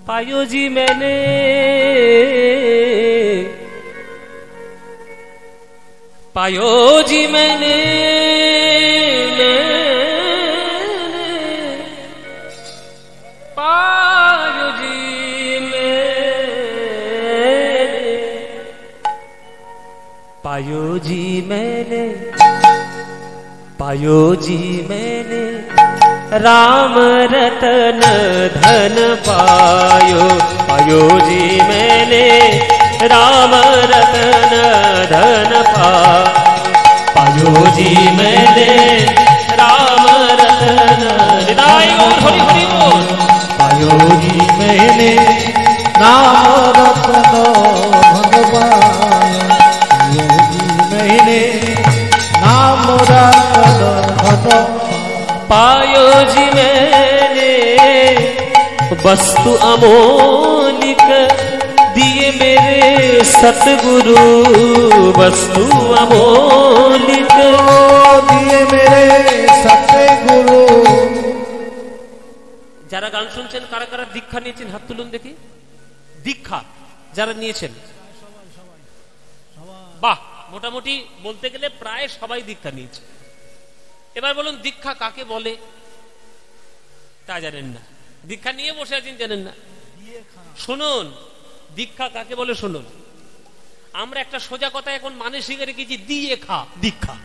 पायो जी मैंने, पायो जी मैंने, पायो जी मैंने, पायो जी मैंने, पायो जी मैंने, राम रतन धन पायो, पायो जी मैंने, राम रतन धन पायो जी मैंने, राम रतन हरि हरि बोल। पायो जी मैंने राम रतन धन पायो, पायो जी मैंने राम रतन धन पायो जी मैंने, वस्तु अमोलिक दिए मेरे सतगुरु, वस्तु अमोलिक दिए मेरे सतगुरु। যারা গান শুনছেন কারা কারা দীক্ষা নিয়েছেন হাত তুলুন দেখি। দীক্ষা যারা নিয়েছেন, বাহ, মোটামুটি বলতে গেলে প্রায় সবাই দীক্ষা নিয়েছে। এবার বলুন দীক্ষা কাকে বলে? তা জানেন না, দীক্ষা নিয়ে বসে আছেন জানেন না। শুনুন দীক্ষা কাকে বলে শুনুন। আমরা একটা সোজা কথা এখন মানে শিখে রেখেছি, দিয়ে খা দীক্ষা।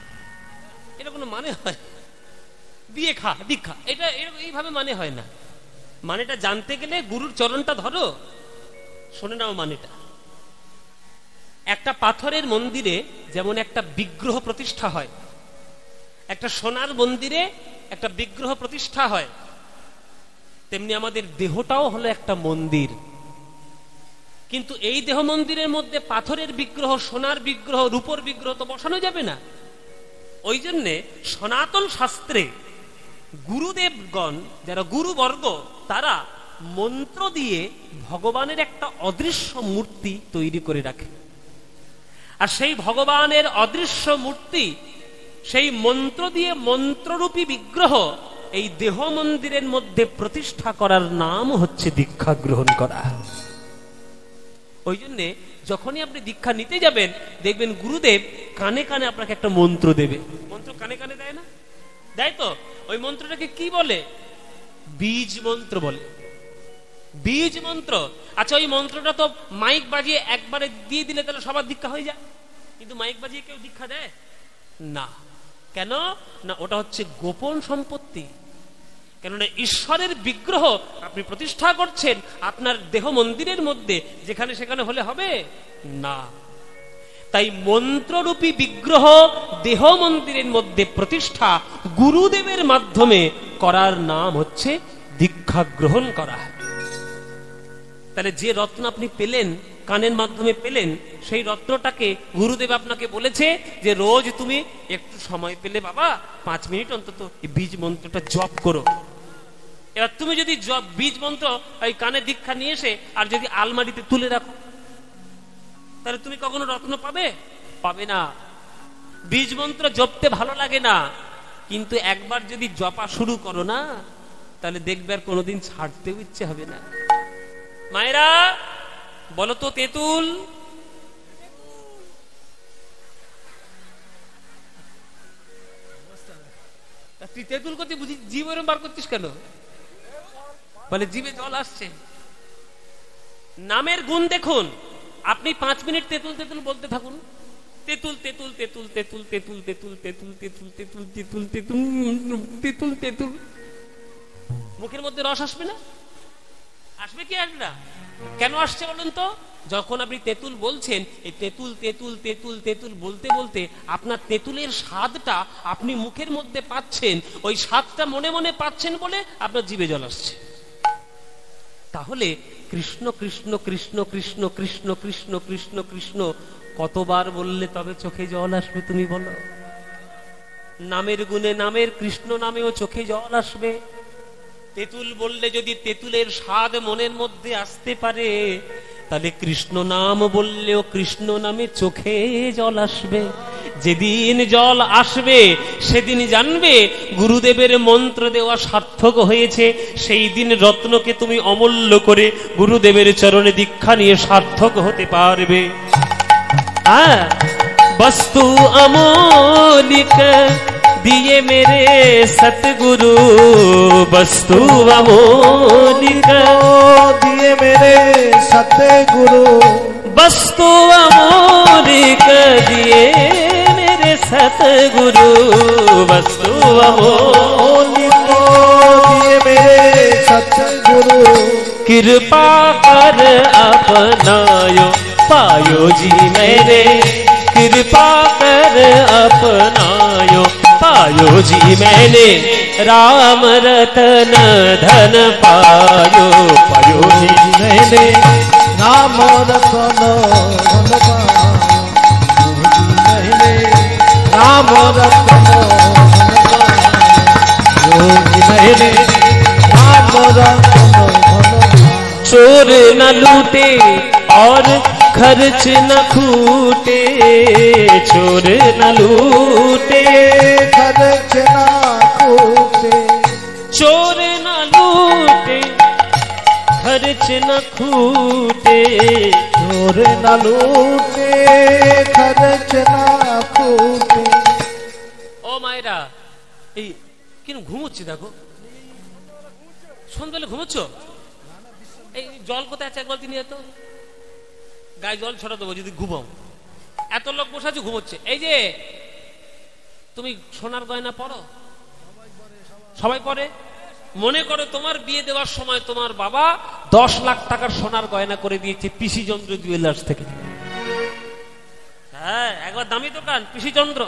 এটা কোনো মানে হয়? দিয়ে খা দীক্ষা, এটা এইভাবে মানে হয় না। মানেটা জানতে গেলে গুরুর চরণটা ধরো, শোনে নাও মানেটা। একটা পাথরের মন্দিরে যেমন একটা বিগ্রহ প্রতিষ্ঠা হয়, একটা সোনার মন্দিরে একটা বিগ্রহ প্রতিষ্ঠা হয়, তেমনি আমাদের দেহটাও হলো একটা মন্দির। কিন্তু এই দেহ মন্দিরের মধ্যে পাথরের বিগ্রহ, সোনার বিগ্রহ, রূপোর বিগ্রহ তো বসানো যাবে না। ওই জন্যে সনাতন শাস্ত্রে গুরুদেবগণ, যারা গুরুবর্গ, তারা মন্ত্র দিয়ে ভগবানের একটা অদৃশ্য মূর্তি তৈরি করে রাখে। আর সেই ভগবানের অদৃশ্য মূর্তি, সেই মন্ত্র দিয়ে মন্ত্ররূপী বিগ্রহ এই দেহ মন্দিরের মধ্যে প্রতিষ্ঠা করার নাম হচ্ছে দীক্ষা গ্রহণ করা। ওই জন্যে যখনই আপনি দীক্ষা নিতে যাবেন দেখবেন গুরুদেব কানে কানে আপনাকে একটা মন্ত্র দেবে। মন্ত্র কানে কানে দেয় না? দেয় তো। ওই মন্ত্রটাকে কি বলে? বীজ মন্ত্র বলে। বীজ মন্ত্র। আচ্ছা, ওই মন্ত্রটা তো মাইক বাজিয়ে একবারে দিয়ে দিলে তাহলে সবার দীক্ষা হয়ে যায়, কিন্তু মাইক বাজিয়ে কেউ দীক্ষা দেয় না। কেন না? ওটা হচ্ছে গোপন সম্পত্তি। কেননা ঈশ্বরের বিগ্রহ আপনি প্রতিষ্ঠা করছেন আপনার দেহ মন্দিরের মধ্যে, যেখানে সেখানে হলে হবে না। তাই মন্ত্ররূপী বিগ্রহ দেহ মন্দিরের মধ্যে প্রতিষ্ঠা গুরুদেবের মাধ্যমে করার নাম হচ্ছে দীক্ষা গ্রহণ করা। তাহলে যে রত্ন আপনি পেলেন, কানের মাধ্যমে পেলেন, সেই রত্নটাকে গুরুদেব আপনাকে বলেছে যে রোজ তুমি একটু সময় পেলে বাবা 5 মিনিট অন্তত এই বীজ মন্ত্রটা জপ করো। এবার তুমি যদি বীজ মন্ত্র ওই কানে দীক্ষা নিয়ে এসে আর যদি আলমারিতে তুলে রাখো, তাহলে তুমি কখনো রত্ন পাবে? পাবে না। বীজ মন্ত্র জপতে ভালো লাগে না, কিন্তু একবার যদি জপা শুরু করো না, তাহলে দেখবে আর কোনোদিন ছাড়তেও ইচ্ছে হবে না। মায়েরা বলো তো, তেঁতুল তুই তেঁতুল করতে বুঝি জীব এরম বার করছিস কেন? বলে জীবে জল আসছে। নামের গুণ দেখুন। আপনি 5 মিনিট তেঁতুল তেঁতুল বলতে থাকুন। তেঁতুল তেঁতুল তেঁতুল তেঁতুল তেঁতুল তেঁতুল তেঁতুল তেঁতুল তেঁতুল তেঁতুল তেঁতুল তেঁতুল তেঁতুল, মুখের মধ্যে রস আসবে না? আসবে কি আসবে না? কেন আসছে বলুন তো? যখন আপনি তেঁতুল বলছেন, এই তেঁতুল তেঁতুল তেঁতুল তেঁতুল বলতে বলতে আপনার তেঁতুলের স্বাদটা আপনি মুখের মধ্যে পাচ্ছেন, ওই স্বাদটা মনে মনে পাচ্ছেন বলে আপনার জিভে জল আসছে। তাহলে কৃষ্ণ কৃষ্ণ কৃষ্ণ কৃষ্ণ কৃষ্ণ কৃষ্ণ কৃষ্ণ কৃষ্ণ কতবার বললে তবে চোখে জল আসবে তুমি বলো? নামের গুণে নামের কৃষ্ণ নামেও চোখে জল আসবে। তেঁতুল বললে যদি তেঁতুলের স্বাদ মনের মধ্যে আসতে পারে, তাহলে কৃষ্ণ নাম বললেও কৃষ্ণ নামে চোখে জল আসবে। যেদিন জল আসবে সেদিন জানবে গুরুদেবের মন্ত্র দেওয়া সার্থক হয়েছে। সেই দিন রত্নকে তুমি অমূল্য করে গুরুদেবের চরণে দীক্ষা নিয়ে সার্থক হতে পারবে। হ্যাঁ, বস্তু অমূলিক दिए मेरे सतगुरु, वस्तु अमोलिक दिए मेरे सतगुरु, वस्तु अमोलिक दिए मेरे सतगुरु, वस्तु अमोलिक दिए मेरे सतगुरु। कृपा कर अपनायो पायो जी मेरे, कृपा कर अपनायो पायो जी मैंने, राम रतन धन पायो, पायो जी मैंने राम रतन धन पायो, मैंने राम रतन धन पायो, मैंने राम रतन धन। चोर न लूटे और खर्च न खूटे, चोर न लूटे खर्च न खूटे, चोर न लूटे खर्च न खूटे, चोर न लूटे खर्च न खूटे। ও মায়েরা, এই কেন ঘুমোচ্ছি? দেখো সন্ধ্যাবেলা ঘুমোচ্ছ? এই জল কোথায় আছে একবার নিয়ে তো গায়ে জল ছড়া দেবো যদি ঘুমাও। এত লোক বসে আছে ঘুমোচ্ছে। এই যে তুমি সোনার গয়না পরো? সবাই পরে। মনে করো তোমার বিয়ে দেওয়ার সময় তোমার বাবা 10 লাখ টাকার সোনার গয়না করে দিয়েছে পিসি চন্দ্র জুয়েলার্স থেকে। হ্যাঁ, একবার দামি দোকান পিসি চন্দ্র।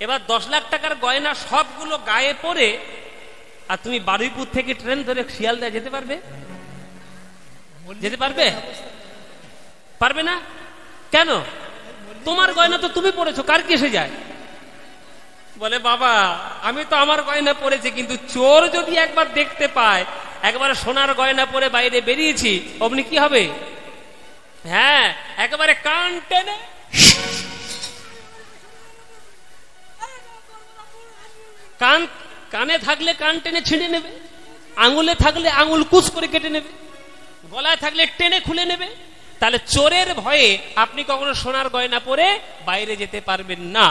এবার 10 লাখ টাকার গয়না সবগুলো গায়ে পরে আর তুমি বারুইপুর থেকে ট্রেন ধরে শিয়ালদা যেতে পারবে? যেতে পারবে? পারবে না। কেন? তোমার গয়না তো তুমি পরেছো, কার কি এসে যায়? বলে বাবা আমি তো আমার গয়না পরেছি, কিন্তু চোর যদি একবার দেখতে পায় একবার সোনার গয়না পরে বাইরে বেরিয়েছি, অমনি কি হবে? হ্যাঁ, একেবারে কান টেনে কানে থাকলে কান টেনে ছিঁড়ে নেবে, আঙুলে থাকলে আঙুল কুচ করে কেটে নেবে, গলায় থাকলে টেনে খুলে নেবে। তাহলে চোরের ভয়ে আপনি কখনো সোনার গয়না পরে বাইরে যেতে পারবেন না।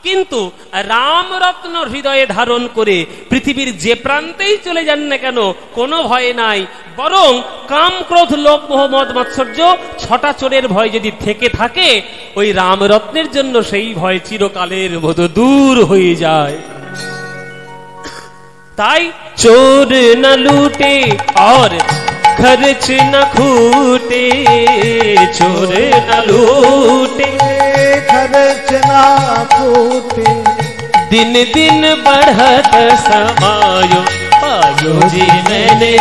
কিন্তু রামরত্ন হৃদয়ে ধারণ করে পৃথিবীর যে প্রান্তেই চলে যান না কেন কোনো ভয় নাই। বরং কাম ক্রোধ লোভ মোহ মদ মাৎসর্য 6টা চোরের ভয় যদি থেকে থাকে, ওই রামরত্নের জন্য সেই ভয় চিরকালের মতো দূর হয়ে যায়। তাই চোর না লুটে और खर्च न खूटे, चोर न लूटे खर्च न खूटे, दिन दिन बढ़त समायो पायो जी मैंने,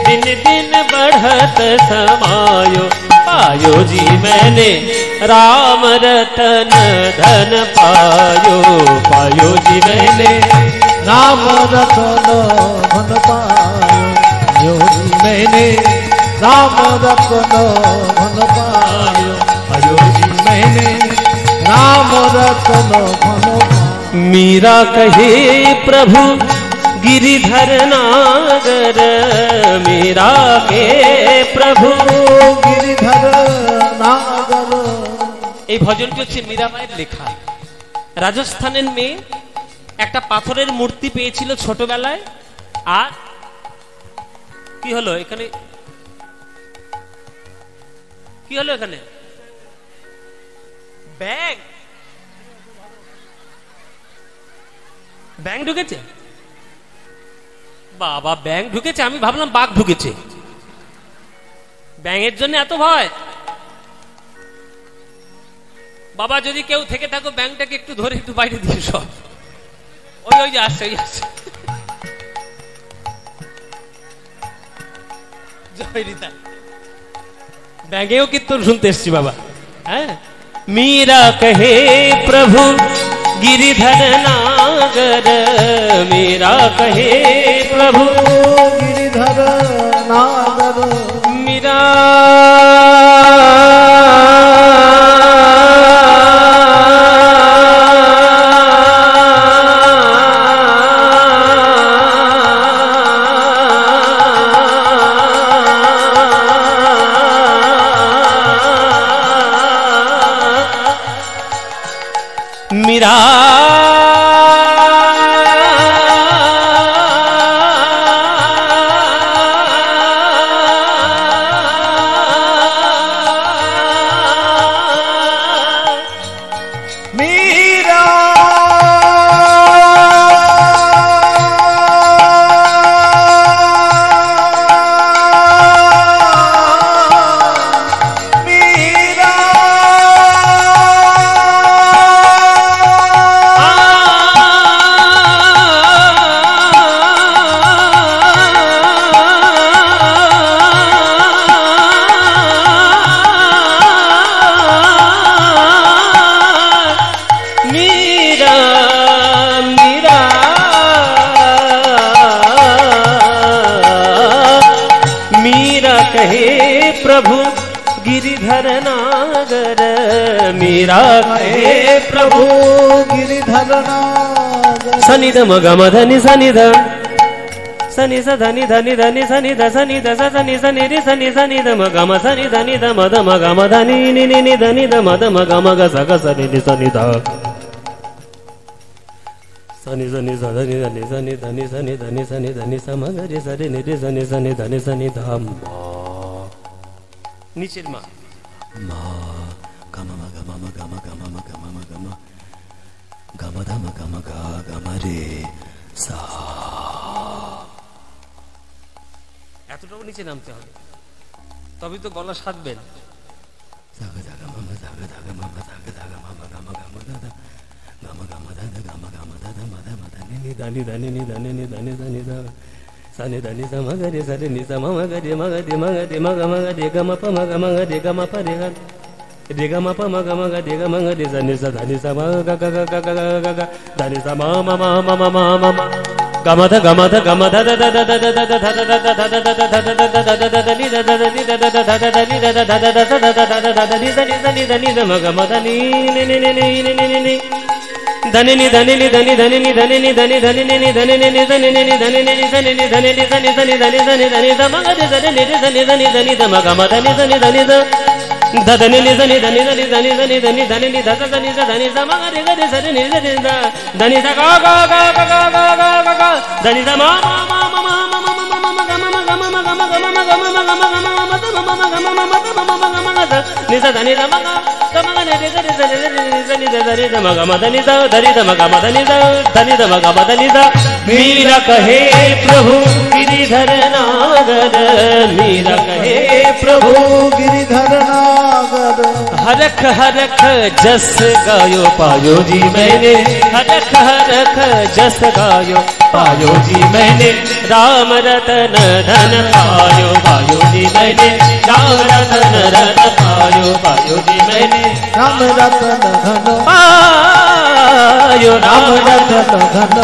दिन दिन बढ़त समायो पायो जी मैंने, राम रतन धन पायो, पायो जी मैंने राम रतन धन पायो, मैंने राम रतन धन पायो, पायो जी मैंने राम रतन धन पायो। मीरा कहे प्रभु गिरिधर नागर, मीरा के प्रभु गिरिधर नागर। এই ভজনটি হচ্ছে মীরাবাইয়ের লেখা। রাজস্থানের মেয়ে একটা পাথরের মূর্তি পেয়েছিল ছোটবেলায়। আর কি হলো এখানে? কি হলো এখানে? ব্যাং ব্যাং ঢুকেছে? বাবা ব্যাং ঢুকেছে? আমি ভাবলাম বাঘ ঢুকেছে। ব্যাঙের জন্য এত ভয়? বাবা যদি কেউ থেকে থাকো ব্যাংটাকে একটু ধরে একটু বাইরে দিয়ে সব। ওই ওই যে আসছে, ওই আসছে। ব্যাঙেও কীর্তন শুনতে এসছি বাবা। হ্যাঁ, मीरा कहे प्रभु गिरिधर नागर, मीरा कहे प्रभु गिरिधर नागर। मीरा मीरा प्रभु गिरिधर नागर मीरा कहे प्रभु गिरिधर नागर सनिध मगम धनि सनिध सनि स धनि धनि धनि सनि ध सनि ध स सनि सनि रि सनि सनि ध मगम सनि धनि ध मद मगम धनि नि नि नि धनि ध मद मगम ग स ग सनि नि सनि ध सनि सनि स धनि धनि सनि धनि सनि धनि सनि धनि स म ग रि स रि नि रि सनि सनि धनि सनि ध नीचे मा मा गम म गम म गम गम म गम म गम गम ध म गम ग गम रे सा এতটাও নিচে নামতে হবে তবে তো গলা সাধবেন জাগা জাগা মামা জাগা জাগা মামা জাগা জাগা মামা গম গম দাদা গম গম দাদা গম গম দাদা মাদা মাদা নি দানি দানি নি দানি নি দানি দানি দা सनि धनि स म ग रे स रे नि स म म ग रे म ग रे म ग रे म ग म ग रे ग म प म ग म ग रे ग म प रे ग रे ग म प म ग म ग रे ग म ग रे स नि स धनि स म ग ग ग ग ग ग ग धनि स म म म म म म म ग म ध ग म ध ग म ध ध ध ध ध ध ध ध ध ध ध ध नि ध ध नि ध ध ध ध ध नि ध ध ध ध ध स ध ध ध ध ध नि स नि स नि ध नि ध म ग म ध नि नि नि नि नि नि नि धनि नि धनि नि धनि धनि नि धनि नि धनि धनि नि धनि नि धनि नि धनि नि धनि नि धनि नि धनि धनि धनि धनि धनि ध म ग रे स रे नि रे स नि धनि धनि ध म ग म धनि धनि धनि ध ध धनि नि धनि धनि धनि धनि धनि धनि धनि नि ध स धनि स धनि स म ग रे ग रे स रे नि रे ध धनि स ग ग ग ग ग ग ग ग धनि स म म म म म म म म ग म म ग म म ग म ग म म ग म म ग म ग म म ध म म ग म म ध म म ग म ग नि स धनि स म ग ग म ग रे ग रे स रे नि स नि ध धनि ध म ग म धनि ध धनि ध म ग म धनि ध धनि ध म ग म धनि ध मीरा कहे प्रभु गिरिधर नागर मीरा कहे प्रभु गिरिधर नागर हरख हरख जस गायो पायो जी मैंने हरख हरख जस गायो पायो जी मैंने राम रतन धन पायो जी मैंने राम रतन धन पायो जी मैंने राम रतन धन पायो राम रतन धन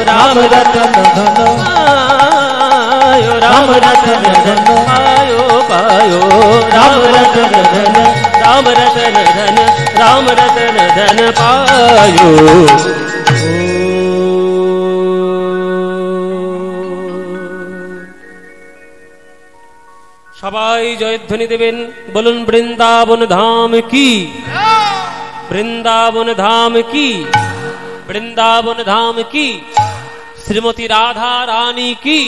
राम रतन धन राम रतन धन पायो पायो राम रतन धन राम रतन धन राम रतन धन पायो সবাই জয়ধ্বনি দেবেন বলুন বৃন্দাবন ধাম কি বৃন্দাবন ধাম কি বৃন্দাবন ধাম কি শ্রীমতী রাধা রানী কি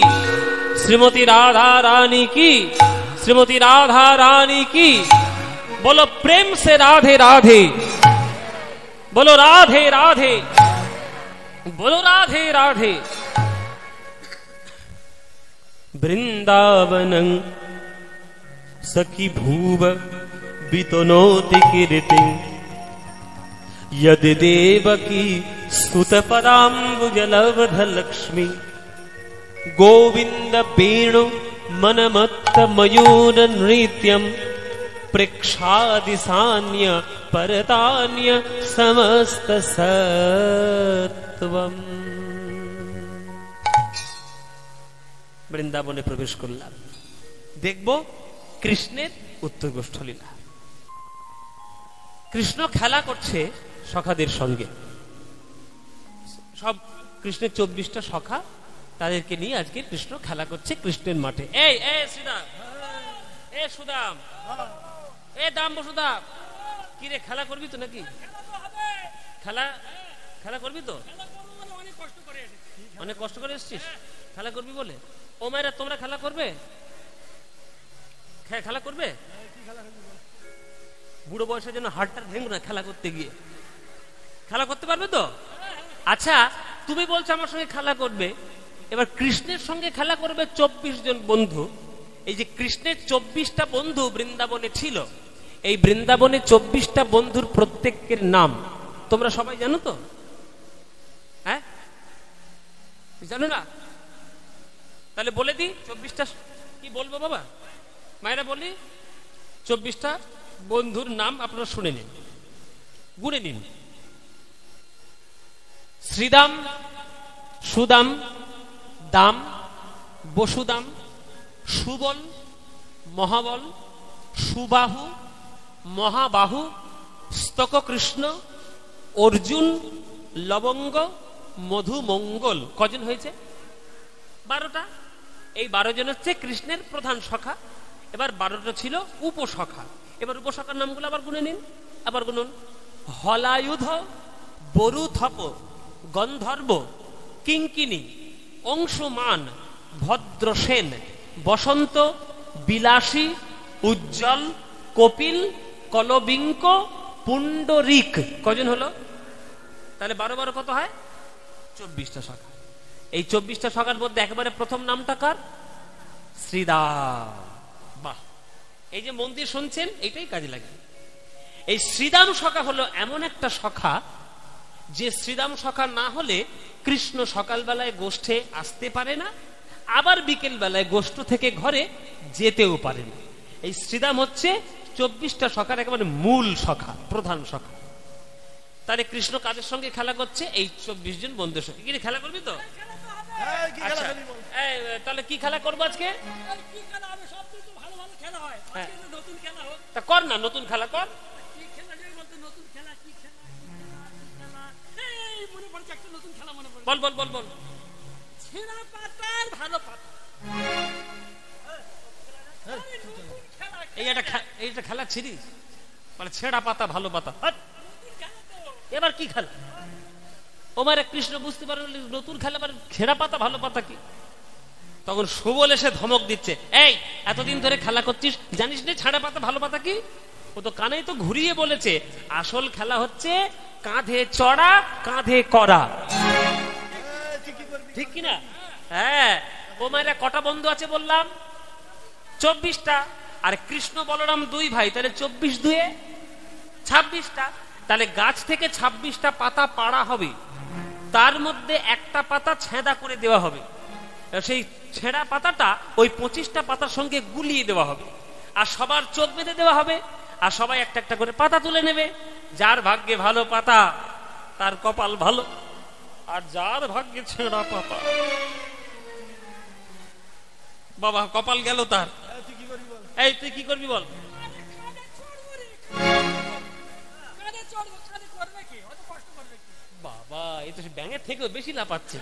श्रीमती राधा रानी की श्रीमती राधा रानी की बोलो प्रेम से राधे राधे बोलो राधे राधे बोलो राधे राधे वृंदावनं सखी भूव वितनोति कीर्ति यदि देवकी स्तुत पदाम्बुजलब्ध लक्ष्मी गोविंद वेणु मनमत्त मयूर नृत्यं प्रेक्षादिसान्य परतान्य समस्त सत्वम বৃন্দাবনে প্রবেশ করলাম দেখব কৃষ্ণের উত্তরগোষ্ঠ লীলা কৃষ্ণ খেলা করছে সখাদের সঙ্গে সব কৃষ্ণের 24টা সখা তাদেরকে নিয়ে আজকে কৃষ্ণ খেলা করছে কৃষ্ণের মাঠে এই এই শ্রীদাম এই সুদাম এ দাম বসুদা, কি রে খেলা করবি তো নাকি? খেলা খেলা করবি তো? অনেক কষ্ট করে এসছিস খেলা করবি বলে। ও মায়েরা তোমরা খেলা করবে? খেলা করবে? বুড়ো বয়সের জন্য হাড়টা ভেঙো না খেলা করতে গিয়ে। খেলা করতে পারবে তো? আচ্ছা, তুমি বলছো আমার সঙ্গে খেলা করবে, এবার কৃষ্ণের সঙ্গে খেলা করবে 24 জন বন্ধু। এই যে কৃষ্ণের 24টা বন্ধু বৃন্দাবনে ছিল, এই বৃন্দাবনে 24টা বন্ধুর প্রত্যেকের নাম তোমরা সবাই জানো তো? হ্যাঁ, জানো না? তাহলে বলে দি 24টা কি বলবো বাবা? মায়েরা বলি 24টা বন্ধুর নাম আপনারা শুনে নিন, গুনে নিন। শ্রীদাম, সুদাম, দাম, বসুদাম, সুবল, মহাবল, সুবাহু, মহাবাহু, স্তককৃষ্ণ, অর্জুন, লবঙ্গ, মধুমঙ্গল। কজন হয়েছে? 12টা। এই 12 জন হচ্ছে কৃষ্ণের প্রধান সখা। এবার 12টা ছিল উপসখা। এবার উপসখার নামগুলো আবার গুনে নিন, আবার গুনুন। হলায়ুধ, বরুথপ, গন্ধর্ব, কিঙ্কিনী, অংশুমান, ভদ্রসেন, বসন্ত, বিলাসী, উজ্জ্বল, কপিল, কলবিঙ্ক, পুণ্ডরিক। কজন হলো? তাহলে 12 কত হয়? 24টা শাখা। এই 24টা শাখার মধ্যে একেবারে প্রথম নামটা কার? শ্রীদাম। বাহ, এই যে মন্দির শুনছেন এটাই কাজে লাগে। এই শ্রীদাম শাখা হলো এমন একটা শাখা যে শ্রীদাম শাখা না হলে কৃষ্ণ সকালবেলায় গোষ্ঠে আসতে পারে না, আবার বিকেল বেলায় গোষ্ঠ থেকে ঘরে যেতেও পারে না। এই শ্রীদাম হচ্ছে 24টা শাখার একেবারে মূল শাখা, প্রধান শাখা। তাহলে কৃষ্ণ কাদের সঙ্গে খেলা করছে? এই 24 জন বন্ধুর সঙ্গে। কি খেলা করবি তো? আচ্ছা, তাহলে কি খেলা করবো আজকে? তা কর না, নতুন খেলা কর। বল বল বল বল। এইটা খেলা ছিড়িস মানে ছেঁড়া পাতা ভালো পাতা। এবার কি খেলা? ওমারে কৃষ্ণ বুঝতে পারে নতুন খেলা, ছেঁড়া পাতা ভালো পাতা কি? তখন সুবল এসে ধমক দিচ্ছে, এই এতদিন ধরে খেলা করছিস, জানিস না ছেঁড়া পাতা ভালো পাতা কি? ও তো কানেই তো ঘুরিয়ে বলেছে, আসল খেলা হচ্ছে কাঁধে চড়া কাঁধে করা। ঠিক কিনা? হ্যাঁ। ও মায়েরা কটা বন্ধু আছে বললাম? 24টা। আর কৃষ্ণ বলরাম 2 ভাই, তাহলে 24 দুয়ে 26টা। তাহলে গাছ থেকে 26টা পাতা পাড়া হবে, তার মধ্যে একটা পাতা ছেঁদা করে দেওয়া হবে। সেই ছেঁড়া পাতাটা ওই 25টা পাতার সঙ্গে গুলিয়ে দেওয়া হবে, আর সবার চোখ বেঁধে দেওয়া হবে, আর সবাই একটা একটা করে পাতা তুলে নেবে। যার ভাগ্যে ভালো পাতা তার কপাল ভালো, আর যার ভাগ্যে ছেঁড়া পাতা বাবা কপাল গেল তার। এই তুই কি করবি বল? বাবা এই তো ব্যাঙের থেকেও বেশি লাফাচ্ছে।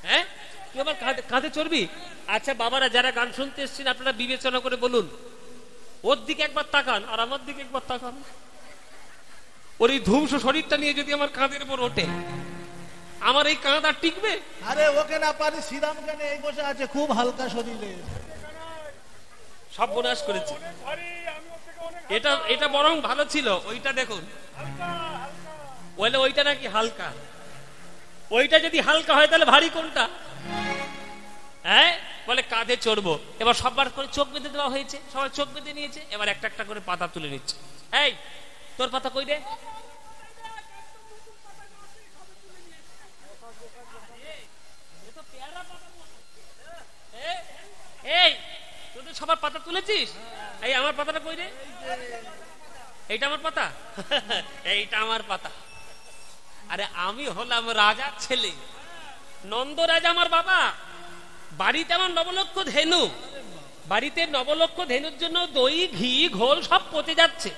হ্যাঁ, তুই আবার কাঁধে চড়বি? আচ্ছা বাবারা যারা গান শুনতে এসছেন আপনারা বিবেচনা করে বলুন, ওর দিকে একবার তাকান আর আমার দিকে একবার তাকান। ওর এই ধুমসো শরীরটা নিয়ে যদি আমার কাঁধের উপর ওঠে, আমার এই কাঁধ আর টিকবে? আরে ওকে না পারি, শ্রীরাম কেন এই বসে আছে, খুব হালকা শরীরে। সর্বনাশ করেছে। এটা এটা বরং ভালো ছিল, ওইটা দেখুন। বলে ওইটা নাকি হালকা, ওইটা যদি হালকা হয় তাহলে ভারী কোনটা? হ্যাঁ, বলে কাঁধে চড়বো। এবার সবার করে চোখ বেঁধে দেওয়া হয়েছে, সবাই চোখ বেঁধে নিয়েছে। এবার একটা একটা করে পাতা তুলে নিচ্ছে। এই তোর পাতা কই রে? এই তোদের সবার পাতা তুলেছিস, এই আমার পাতাটা কই রে? এইটা আমার পাতা, এইটা আমার পাতা। আরে আমি হলাম রাজার ছেলে, নন্দ রাজা আমার বাবা। বাড়িতে আমার 9 লক্ষ ধেনু, বাড়িতে 9 লক্ষ ধেনুর জন্য দই ঘি ঘোল সব পচে যাচ্ছে।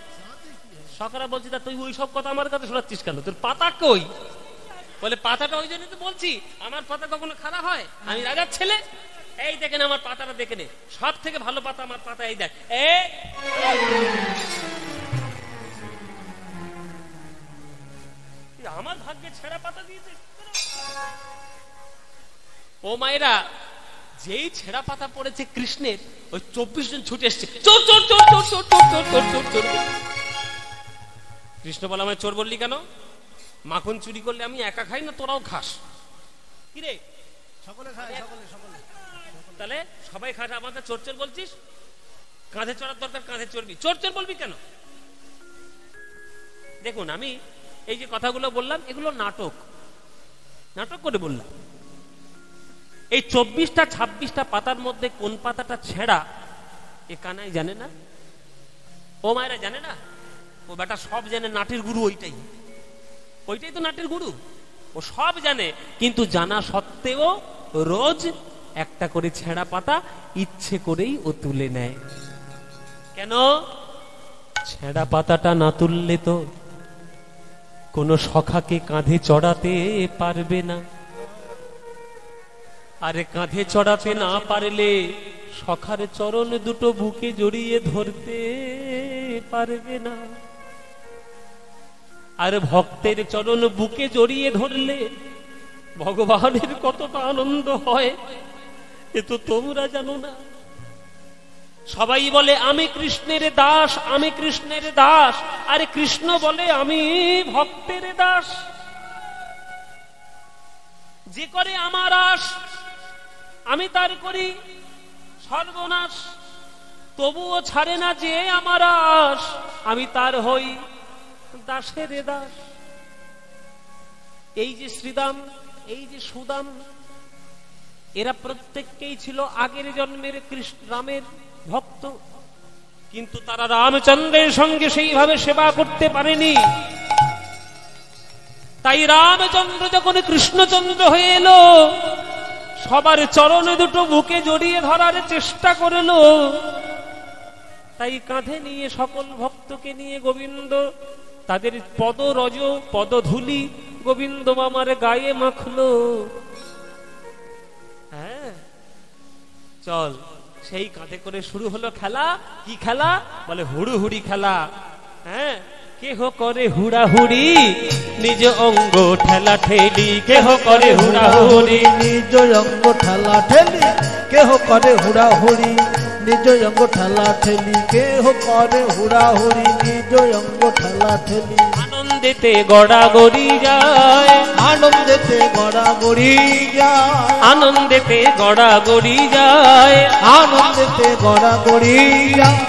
সকালে বলছি, তা তুই ওই সব কথা আমার কাছে শোনাচ্ছিস কেন? তোর পাতা কই? বলে পাতাটা ওই জন্য তো বলছি, আমার পাতা কখনো খারাপ হয়? আমি রাজার ছেলে। এই দেখেন আমার পাতাটা দেখে নে, সব থেকে ভালো পাতা আমার পাতা, এই দেখ। আমার ভাগ্যে ছেঁড়া পাতা দিয়েছে। ও মায়েরা, যেই ছেঁড়া পাতা পড়েছে কৃষ্ণের, ওই 24 জন ছুটে এসছে, চোর চোর চোর চোর চোর চোর চোর চোর চোর চোর। কৃষ্ণ বলে, আমায় চোর বললি কেন? মাখন চুরি করলে আমি একা খাই না, তোরাও খাস? কিরে, সকলে খায়, সকলে সকলে। তাহলে সবাই খাস, আমাকে চোর চোর বলছিস? কাঁধে চড়ার দরকার, কাঁধে চড়বি, চোর চোর বলবি কেন? দেখুন, আমি এই যে কথাগুলো বললাম, এগুলো নাটক, নাটক করে বললাম। এই 24টা 26টা পাতার মধ্যে কোন পাতাটা ছেঁড়া এ কানাই জানে না, ও মায়েরা জানে না। ও বেটা সব জানে, নাটের গুরু ওইটাই, ওইটাই তো নাটের গুরু। ও সব জানে, কিন্তু জানা সত্ত্বেও রোজ একটা করে ছেঁড়া পাতা ইচ্ছে করেই ও তুলে নেয়। কেন? ছেঁড়া পাতাটা না তুললে তো কোনো সখাকে কাঁধে চড়াতে পারবে না। আরে কাঁধে চড়াতে না পারলে সখার চরণ দুটো বুকে জড়িয়ে ধরতে পারবে না। আর ভক্তের চরণ বুকে জড়িয়ে ধরলে ভগবানের কতটা আনন্দ হয় এ তো তোমরা জানো না। সবাই বলে আমি কৃষ্ণের দাস, আমি কৃষ্ণের দাস। আরে কৃষ্ণ বলে আমি ভক্তের দাস। যে করে আমার আশ আমি তার করি সর্বনাশ, তবুও ছাড়ে না যে আমার আশ, আমি তার হই দাসের দাস। এই যে শ্রীদাম, এই যে সুদাম, এরা প্রত্যেককেই ছিল আগের জন্মের কৃষ্ণ রামের ভক্ত, কিন্তু তারা রামচন্দ্রের সঙ্গে সেইভাবে সেবা করতে পারেনি। তাই রামচন্দ্র যখন কৃষ্ণচন্দ্র হয়ে এলো, সবার চরণে দুটো বুকে জড়িয়ে ধরার চেষ্টা করলো। তাই কাঁধে নিয়ে সকল ভক্তকে নিয়ে গোবিন্দ তাদের পদরজ পদধূলি গোবিন্দ মামার গায়ে মাখলো। হ্যাঁ, চল সেই কাঁধে করে শুরু হলো খেলা। কি খেলা? বলে হুড়ুহুড়ি খেলা। হ্যাঁ, কেহ করে হুড়াহুড়ি নিজ অঙ্গ ঠেলা ঠেলি, কেহ করে হুড়াহুড়ি নিজ অঙ্গ ঠেলা ঠেলি, কেহ করে হুড়াহুড়ি নিজ অঙ্গ ঠেলা ঠেলি, কেহ করে হুড়াহুড়ি নিজ অঙ্গ ঠেলা ঠেলি। আনন্দেতে গড়াগড়ি যায়, আনন্দেতে গড়াগড়ি যায়, আনন্দেতে গড়াগড়ি যায়, আনন্দেতে গড়াগড়ি যায়।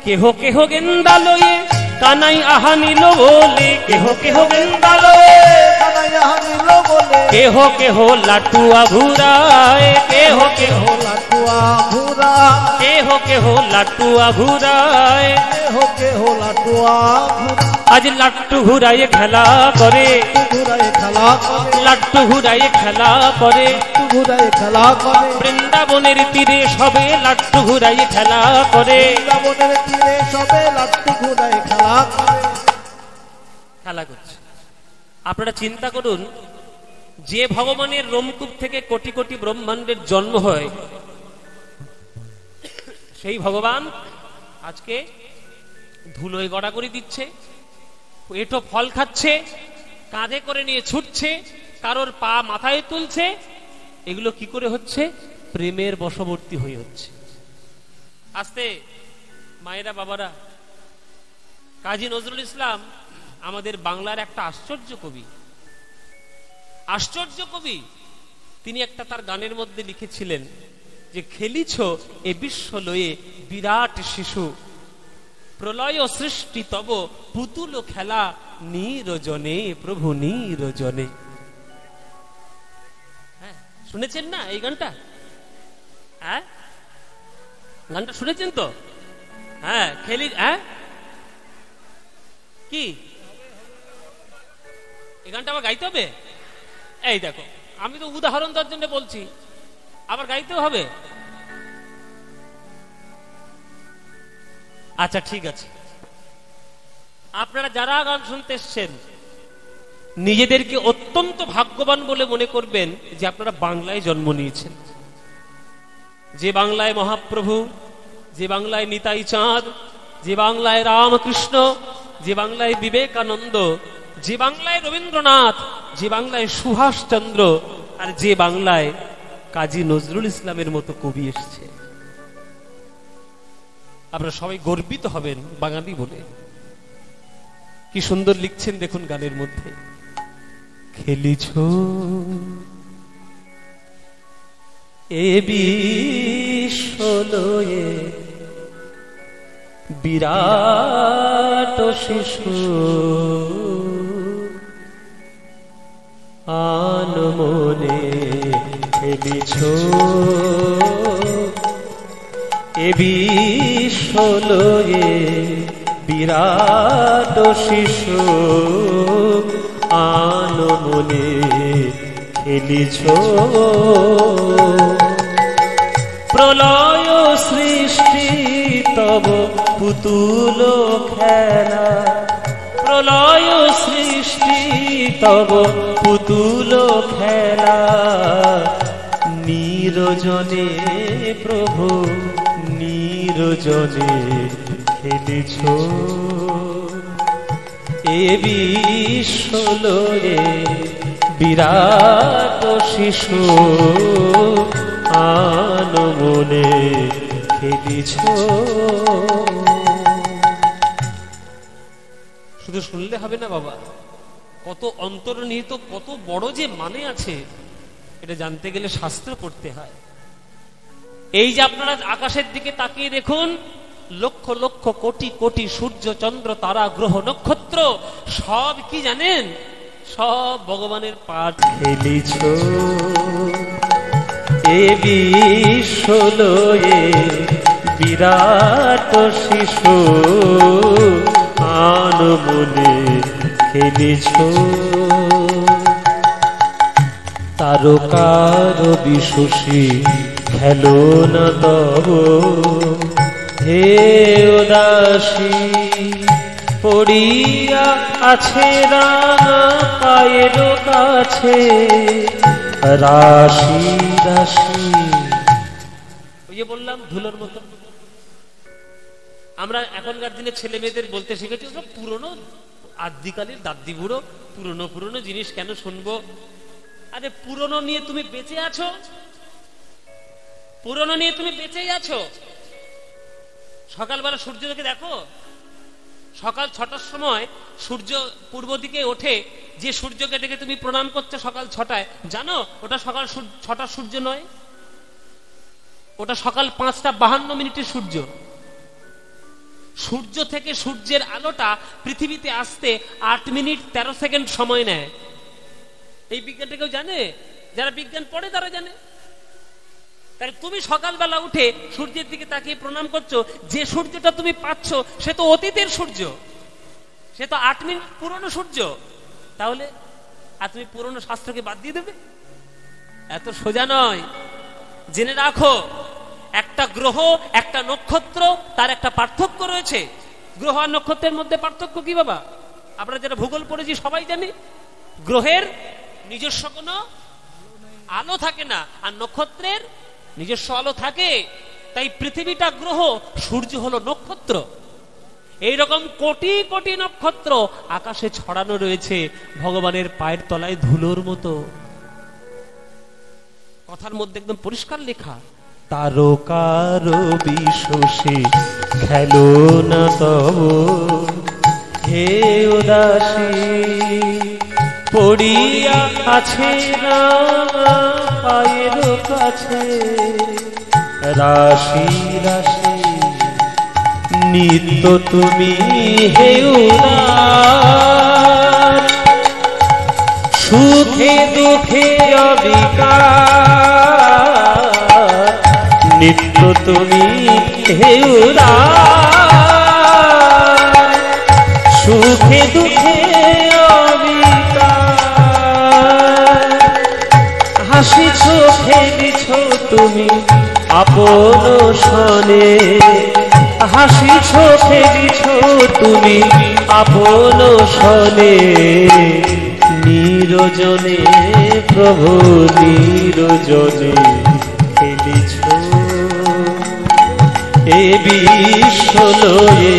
কেহ কেহ গেন্দা লয়ে কানাই আহা নিল বলে, কেহ কেহ গেন্দা লয়ে কানাই আহা নিল বলে, কেহ কেহ লাটুয়া ঘুরায়, কেহ কেহ লাটুয়া ঘুরা, কেহ কেহ লাটুয়া ঘুরায়, কেহ কেহ লাটুয়া ঘুরা। আজ লাট্টু ঘুরায় খেলা করে, ঘুরায় খেলা করে, লাট্টু ঘুরায় খেলা করে, ঘুরায় খেলা করে। বৃন্দাবনের তীরে সবে লাট্টু ঘুরায় খেলা করে, বৃন্দাবনের তীরে সবে লাট্টু ঘুরায় খেলা করে, খেলা করছে। আপনারা চিন্তা করুন, যে ভগবানের রোমকূপ থেকে কোটি কোটি ব্রহ্মাণ্ডের জন্ম হয়, সেই ভগবান আজকে ধুলোয় গড়াগড়ি দিচ্ছে, এটো ফল খাচ্ছে, কাঁধে করে নিয়ে ছুটছে, কারোর পা মাথায় তুলছে। এগুলো কি করে হচ্ছে? প্রেমের বশবর্তী হয়ে হচ্ছে। আস্তে মায়েরা, বাবারা, কাজী নজরুল ইসলাম আমাদের বাংলার একটা আশ্চর্য কবি, আশ্চর্য কবি। তিনি একটা তার গানের মধ্যে লিখেছিলেন যে খেলিছ এ বিশ্ব লয়ে বিরাট শিশু, প্রলয় সৃষ্টি তব পুতুল খেলা নিরজনে, প্রভু নিরজনে। হ্যাঁ, শুনেছেন না এই গানটা? হ্যাঁ, গানটা শুনেছেন তো? হ্যাঁ, খেলি। হ্যাঁ, কি এই গানটা আবার গাইতে হবে? এই দেখো, আমি তো উদাহরণ দেওয়ার জন্য বলছি, আবার গাইতেও হবে? আচ্ছা ঠিক আছে, আপনারা যারা গান শুনতে এসছেন নিজেদেরকে অত্যন্ত ভাগ্যবান বলে মনে করবেন যে আপনারা বাংলায় জন্ম নিয়েছেন। যে বাংলায় মহাপ্রভু, যে বাংলায় নিতাই চাঁদ, যে বাংলায় রামকৃষ্ণ, যে বাংলায় বিবেকানন্দ, যে বাংলায় রবীন্দ্রনাথ, যে বাংলায় সুভাষচন্দ্র, আর যে বাংলায় কাজী নজরুল ইসলামের মতো কবি এসেছে। আপনারা সবাই গর্বিত হবেন বাঙালি বলে। কি সুন্দর লিখছেন দেখুন গানের মধ্যে, খেলিছ এ বিশ্বলয়ে বিরাট শিশু, আনমনে খেলিছ এ বিশ্বলয়ে বিরাট শিশু, আনমনে খেলিছ প্রলয় সৃষ্টি তব পুতুল খেলা, প্রলয় সৃষ্টি তব পুতুল খেলা, নিরজনে প্রভু নিরজনে খেলিছ এ বিশ্বলয়ে বিরাট শিশু, আনমনে খেলিছ। শুধু শুনলে হবে না বাবা, কত অন্তর্নিহিত, কত বড় যে মানে আছে, এটা জানতে গেলে শাস্ত্র পড়তে হয়। এই যে আপনারা আকাশের দিকে তাকিয়ে দেখুন, লক্ষ লক্ষ কোটি কোটি সূর্য চন্দ্র তারা গ্রহ নক্ষত্র, সব কি জানেন? সব ভগবানের পাঠ। খেলিছ এ বিশ্বলয়ে বিরাট শিশু, আনমনে খেলিছ তারকার বিশুষি খেলো না তব, হে উদাসী পড়িয়া আছে রাঙা পায়ের কাছে, রাশি রাশি। ওই যে বললাম ধুলোর মতো। আমরা এখনকার দিনে ছেলে মেয়েদের বলতে শিখেছি ওসব পুরনো আদিকালের দাদি বুড়ো, পুরনো পুরনো জিনিস কেন শুনবো? আরে পুরনো নিয়ে তুমি বেঁচে আছো, পুরনো নিয়ে তুমি বেঁচেই আছো। সকালবেলা সূর্যকে দেখো, সকাল 6টার সময় সূর্য পূর্ব দিকে ওঠে, যে সূর্যকে দেখে তুমি প্রণাম করছো সকাল 6টায়, জানো ওটা সকাল 6টার সূর্য নয়, ওটা সকাল 5:52 সূর্য। সূর্য থেকে সূর্যের আলোটা পৃথিবীতে আসতে 8 মিনিট 13 সেকেন্ড সময় নেয়। এই বিজ্ঞানটা কেউ জানে? যারা বিজ্ঞান পড়ে তারা জানে। তাহলে তুমি সকালবেলা উঠে সূর্যের দিকে তাকিয়ে প্রণাম করছো, যে সূর্যটা তুমি পাচ্ছ সে তো অতীতের সূর্য, সে তো 8 মিনিট পুরনো সূর্য। তাহলে আর তুমি পুরনো শাস্ত্রকে বাদ দিয়ে দেবে? এত সোজা নয়। জেনে রাখো, একটা গ্রহ একটা নক্ষত্র, তার একটা পার্থক্য রয়েছে। গ্রহ আর নক্ষত্রের মধ্যে পার্থক্য কি বাবা? আমরা যারা ভূগোল পড়েছি সবাই জানি, গ্রহের নিজস্ব কোনো আলো থাকে না, আর নক্ষত্রের নিজস্ব আলো থাকে। তাই পৃথিবীটা গ্রহ, সূর্য হলো নক্ষত্র। এইরকম কোটি কোটি নক্ষত্র আকাশে ছড়ানো রয়েছে ভগবানের পায়ের তলায় ধুলোর মতো। কথার মধ্যে একদম পরিষ্কার লেখা, তারকার বিশ্বসে খেলো না তব, হে উদাসী পড়িয়া আছে না পায়ের কাছে, রাশি রাশি নিত্য তুমি হে উদার, সুখে দুঃখে অবিকার, নিত্য তুমি হে উদার, সুখে দুঃখে অবিকার, হাসিছ খেলিছ তুমি আপন সনে, হাসিছ খেলিছ তুমি আপন সনে, নিরজনে প্রভু নিরজনে খেলিছ। বিশ্বলয়ে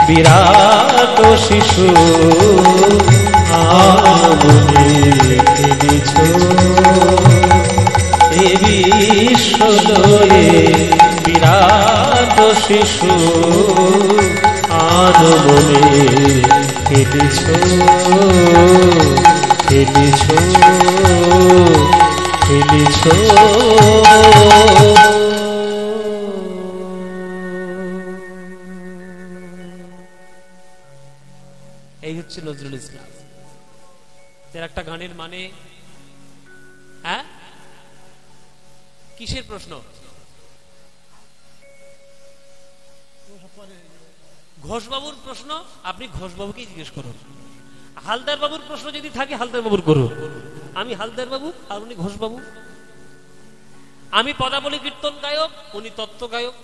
বিরাট শিশু আমনে খেলিছ, এ বিশ্বলয়ে বিরাট শিশু আনমনে খেলিছ, খেলিছ, খেলিছ। এই হচ্ছে নজরুল ইসলাম। এর একটা গানের মানে, হ্যাঁ কিসের প্রশ্ন? ঘোষবাবুর প্রশ্ন আপনি ঘোষবাবুকে জিজ্ঞেস করুন। হালদার বাবুর প্রশ্ন যদি থাকে হালদার বাবুর করুন। আমি হালদার বাবু আর উনি ঘোষবাবু। আমি পদাবলী কীর্তন গায়ক, উনি তত্ত্ব গায়ক।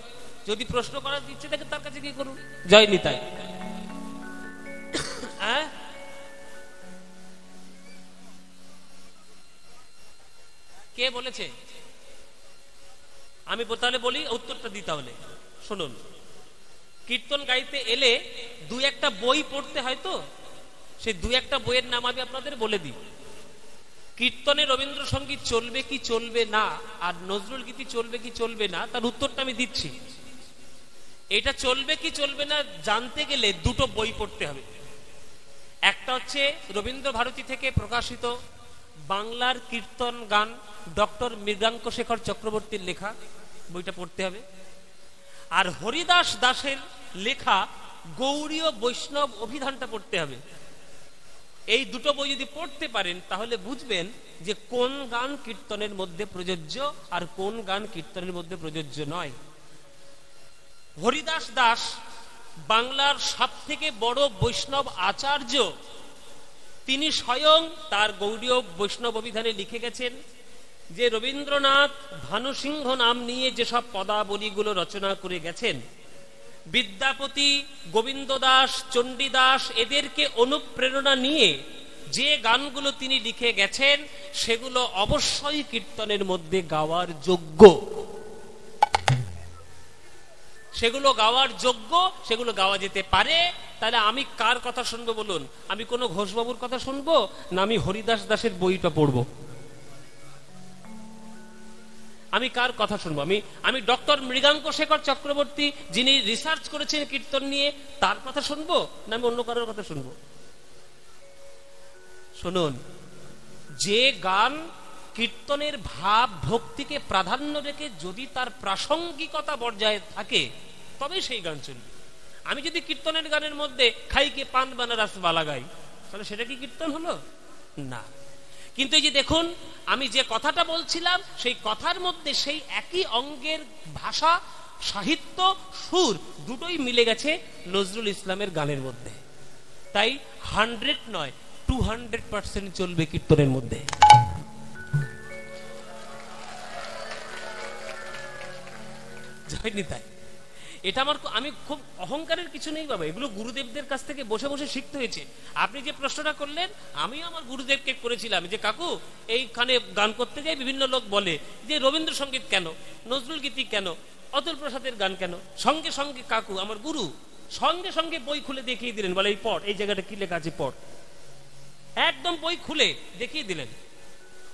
যদি প্রশ্ন করার ইচ্ছে থাকে তার কাছে কি করুন। জয় নিতাই। হ্যাঁ কে বলেছে? আমি তাহলে বলি, উত্তরটা দিতে হলে শুনুন। কীর্তন গাইতে এলে দু একটা বই পড়তে হয়, তো সেই দু একটা বইয়ের নাম আমি আপনাদের বলে দিই। কীর্তনে রবীন্দ্রসঙ্গীত চলবে কি চলবে না, আর নজরুল গীতি চলবে কি চলবে না, তার উত্তরটা আমি দিচ্ছি। এটা চলবে কি চলবে না জানতে গেলে দুটো বই পড়তে হবে। একটা হচ্ছে রবীন্দ্র ভারতী থেকে প্রকাশিত বাংলার কীর্তন গান, ডক্টর মৃগাঙ্ক শেখর চক্রবর্তীর লেখা, বইটা পড়তে হবে। আর হরিদাস দাসের লেখা গৌড়ীয় বৈষ্ণব অভিধানটা পড়তে হবে। এই দুটো বই যদি পড়তে পারেন তাহলে বুঝবেন যে কোন গান কীর্তনের মধ্যে প্রযোজ্য আর কোন গান কীর্তনের মধ্যে প্রযোজ্য নয়। হরিদাস দাস বাংলার সবথেকে বড় বৈষ্ণব আচার্য। তিনি স্বয়ং তার গৌড়ীয় বৈষ্ণব অভিধানে লিখে গেছেন যে রবীন্দ্রনাথ ভানুসিংহ নাম নিয়ে যেসব পদাবলীগুলো রচনা করে গেছেন, বিদ্যাপতি, গোবিন্দ দাস, চণ্ডীদাস এদেরকে অনুপ্রেরণা নিয়ে যে গানগুলো তিনি লিখে গেছেন সেগুলো অবশ্যই কীর্তনের মধ্যে গাওয়ার যোগ্য। সেগুলো গাওয়ার যোগ্য, সেগুলো গাওয়া যেতে পারে। তাহলে আমি কার কথা শুনবো বলুন? আমি কোনো ঘোষবাবুর কথা শুনবো না আমি হরিদাস দাসের বইটা পড়বো? আমি কার কথা শুনবো? আমি ডক্টর মৃগাঙ্ক শেখর চক্রবর্তী যিনি রিসার্চ করেছেন কীর্তন নিয়ে তার কথা শুনবো না আমি অন্য কারোর কথা শুনবো? শুনুন, যে গান কীর্তনের ভাব ভক্তিকে প্রাধান্য রেখে যদি তার প্রাসঙ্গিকতা বজায় থাকে তবে সেই গান চলবে। আমি যদি কীর্তনের গানের মধ্যে খাইকে পান বানারস বালা গাই তাহলে সেটা কি কীর্তন হলো? না। কিন্তু এই যে দেখুন, আমি যে কথাটা বলছিলাম সেই কথার মধ্যে সেই একই অঙ্গের ভাষা, সাহিত্য, সুর দুটোই মিলে গেছে নজরুল ইসলামের গানের মধ্যে। তাই 100 নয় 200% চলবে কীর্তনের মধ্যে। জয়নি তাই। এটা আমি খুব অহংকারের কিছু নেই বাবা, এগুলো গুরুদেবদের কাছ থেকে বসে বসে শিখতে হয়েছে। আপনি যে প্রশ্নটা করলেন আমিও আমার গুরুদেবকে করেছিলাম যে কাকু এইখানে গান করতে যাই বিভিন্ন লোক বলে যে রবীন্দ্রসঙ্গীত কেন, নজরুল গীতি কেন, অতুল প্রসাদের গান কেন? সঙ্গে সঙ্গে কাকু আমার গুরু সঙ্গে সঙ্গে বই খুলে দেখিয়ে দিলেন, বলে এই পড়, এই জায়গাটা কি লেখা আছে পড়। একদম বই খুলে দেখিয়ে দিলেন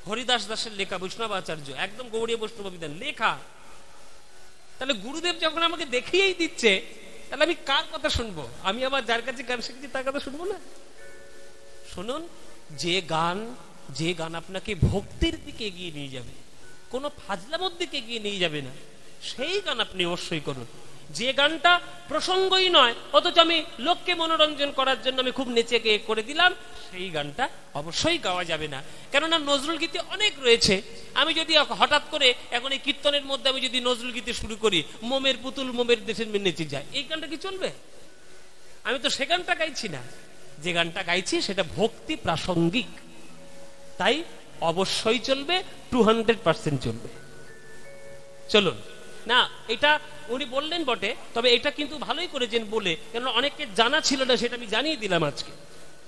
হরিদাস দাসের লেখা, বৈষ্ণব আচার্য, একদম গৌড়ীয় বৈষ্ণব অভিধান লেখা। তাহলে গুরুদেব যখন আমাকে দেখিয়েই দিচ্ছে তাহলে আমি কার কথা শুনবো? আমি আবার যার কাছে গান শিখেছি তার কথা শুনবো না? শুনুন, যে গান আপনাকে ভক্তির দিকে এগিয়ে নিয়ে যাবে, কোনো ফাজলামোর দিকে এগিয়ে নিয়ে যাবে না, সেই গান আপনি অবশ্যই করুন। যে গানটা প্রসঙ্গই নয় অথচ আমি লোককে মনোরঞ্জন করার জন্য আমি খুব নেচে গেয়ে করে দিলাম, সেই গানটা অবশ্যই গাওয়া যাবে না। কেননা নজরুল গীতি অনেক রয়েছে। আমি যদি হঠাৎ করে এখন এই কীর্তনের মধ্যে আমি যদি নজরুল গীতি শুরু করি, মোমের পুতুল মোমের দেশের নেচে যায়, এই গানটা কি চলবে? আমি তো সে গানটা গাইছি না। যে গানটা গাইছি সেটা ভক্তি প্রাসঙ্গিক, তাই অবশ্যই চলবে, 200% চলবে। চলুন না, এটা উনি বললেন বটে, তবে এটা কিন্তু ভালোই করেছেন বলে, কেন অনেকে জানা ছিল না, সেটা আমি জানিয়ে দিলাম আজকে।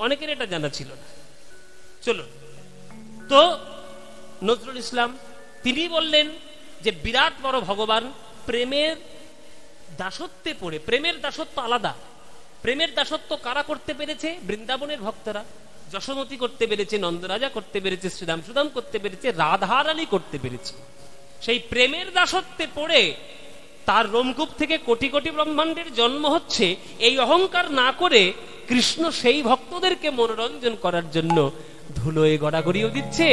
অনেকের এটা জানা ছিল না। চলুন, তো নজরুল ইসলাম তিনি বললেন যে বিরাট বড় ভগবান, প্রেমের দাসত্বে পড়ে, প্রেমের দাসত্ব আলাদা। প্রেমের দাসত্ব কারা করতে পেরেছে? বৃন্দাবনের ভক্তরা। যশোমতী করতে পেরেছে, নন্দরাজা করতে পেরেছে, শ্রীরাম সুদাম করতে পেরেছে, রাধারানী করতে পেরেছে। সেই প্রেমের দাসত্বে পড়ে তার রোমকূপ থেকে কোটি কোটি ব্রহ্মাণ্ডের জন্ম হচ্ছে। এই অহংকার না করে কৃষ্ণ সেই ভক্তদেরকে মনোরঞ্জন করার জন্য ধুলোয় গড়াগড়িও দিচ্ছে,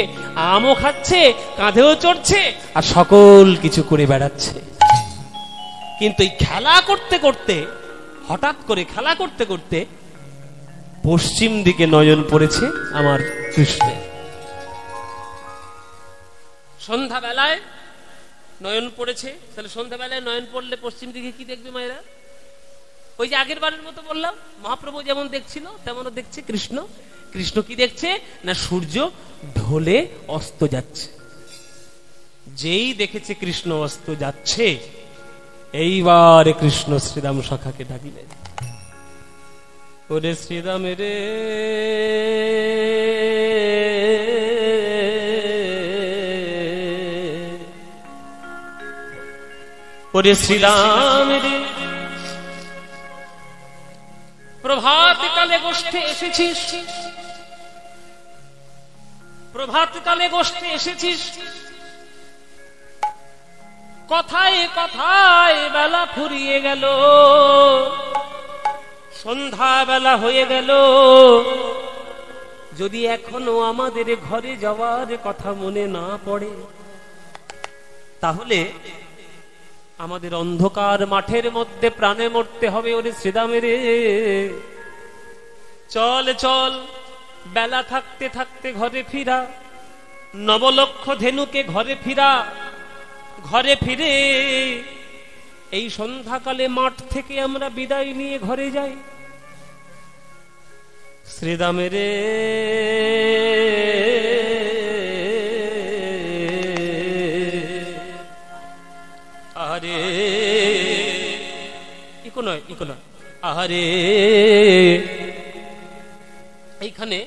আমও খাচ্ছে, কাঁধেও চড়ছে, আর সকল কিছু করে বেড়াচ্ছে। কিন্তু এই খেলা করতে করতে, হঠাৎ করে খেলা করতে করতে পশ্চিম দিকে নয়ন পড়েছে আমার কৃষ্ণের। সন্ধ্যাবেলায় নয়ন পড়েছে। তাহলে সন্ধ্যাবেলায় নয়ন পড়লে পশ্চিম দিকে কি দেখবে মায়েরা? ওই যে আগের বারের মতো বললাম, মহাপ্রভু যেমন দেখছিল তেমনও দেখছে কৃষ্ণ। কৃষ্ণ কি দেখছে না? সূর্য ঢলে অস্ত যাচ্ছে। যেই দেখেছে কৃষ্ণ অস্ত যাচ্ছে, এইবারে কৃষ্ণ শ্রীরাম সখাকে ডাকিলেন, ওরে শ্রীরাম রে, ওরে শ্রীরাম রে, প্রভাত কালে গোষ্ঠে এসেছিস, প্রভাত কালে গোষ্ঠে এসেছিস, কথায় কথায় বেলা ফুরিয়ে গেল, সন্ধ্যা বেলা হয়ে গেল। যদি এখনো আমাদের ঘরে যাওয়ার কথা মনে না পড়ে, তাহলে আমাদের অন্ধকার মাঠের মধ্যে প্রাণে মরতে হবে। ওরে শ্রীরামের, চল চল, বেলা থাকতে থাকতে ঘরে ফিরা, নবলক্ষ ধেনুকে ঘরে ফিরা। ঘরে ফিরে এই সন্ধ্যাকালে মাঠ থেকে আমরা বিদায় নিয়ে ঘরে যাই। শ্রীরামের আরে ইকো নয়, আরে এইখানে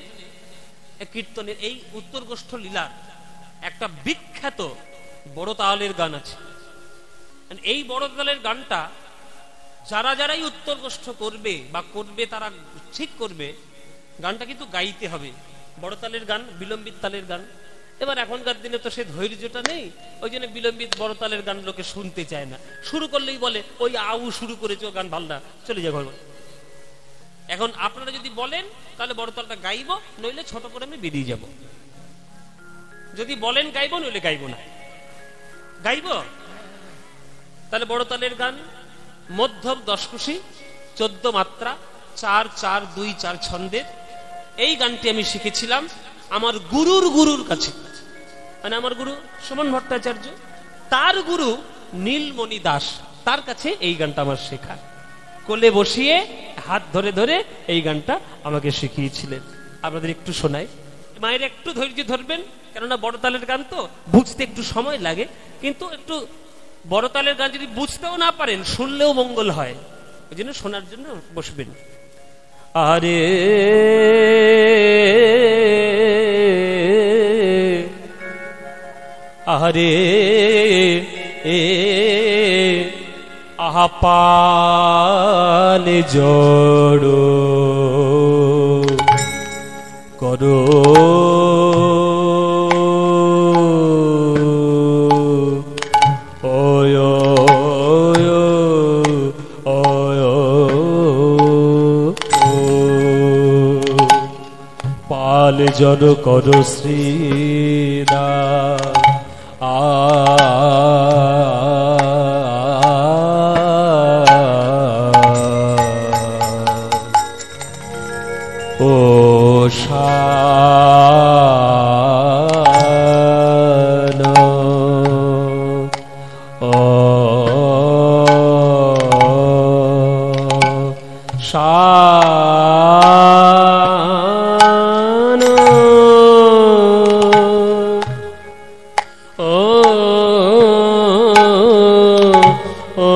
কীর্তনের এই উত্তর গোষ্ঠ লীলার একটা বিখ্যাত বড় তালের গান আছে। এই বড় তালের গানটা যারা যারাই উত্তর গোষ্ঠ করবে বা করবে তারা ঠিক করবে, গানটা কিন্তু গাইতে হবে। বড় তালের গান বিলম্বিত তালের গান। এবার এখনকার দিনে তো সে ধৈর্যটা নেই, ওই জন্য বিলম্বিত বড় তালের গান লোকে শুনতে চায় না। শুরু করলেই বলে ওই আউ শুরু করেছে, ও গান ভাল না, চলে যা ঘর। এখন আপনারা যদি বলেন তাহলে বড় তালটা গাইবো, নইলে ছোট করে আমি বেরিয়ে যাব। যদি বলেন গাইবো, নইলে গাইবো না। গাইবো তাহলে বড় তালের গান মধ্যম 10 কুশি 14 মাত্রা 4-4-2-4 ছন্দের এই গানটি আমি শিখেছিলাম আমার গুরুর কাছে। মানে আমার গুরু সুমন ভট্টাচার্য, তার গুরু নীলমণি দাস, তার কাছে এই গানটা আমার শেখা। কোলে বসিয়ে হাত ধরে ধরে এই গানটা আমাকে শিখিয়েছিলেন। আপনাদের একটু শোনাই, মায়ের একটু ধৈর্য ধরবেন, কেননা বড় তালের গান তো বুঝতে একটু সময় লাগে। কিন্তু একটু বড় তালের গান যদি বুঝতেও না পারেন, শুনলেও মঙ্গল হয়, ওই জন্য শোনার জন্য বসবেন। আরে আরে আহা পালে জড়ো করো পালে জড়ো করো শ্রীরাম ও শান ও শান ও ও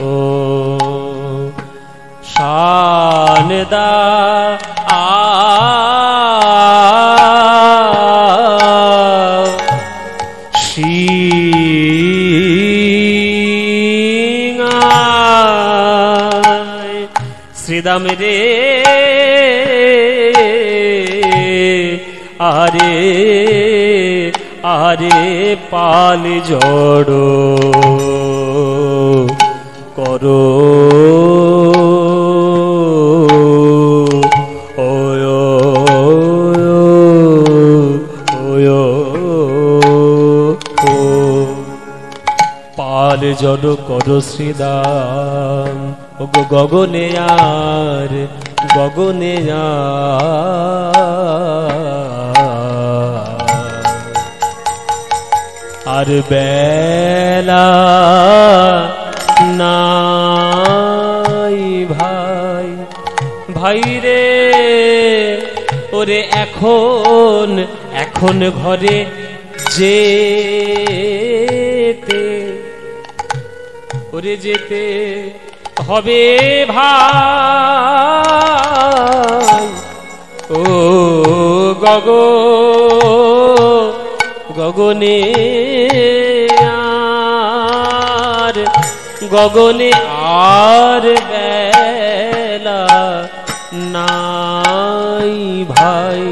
ও শানদা শ্রীদাম রে আরে আরে পাল জড় করো পাল জড় করো শ্রীদাম গগনে আর গগনে আর বেলা নাই ভাই ভাই রে ওরে এখন এখন ঘরে যেতে ওরে যেতে হবে ভাই ও গগনে আর গগনে আর বেলা নাই ভাই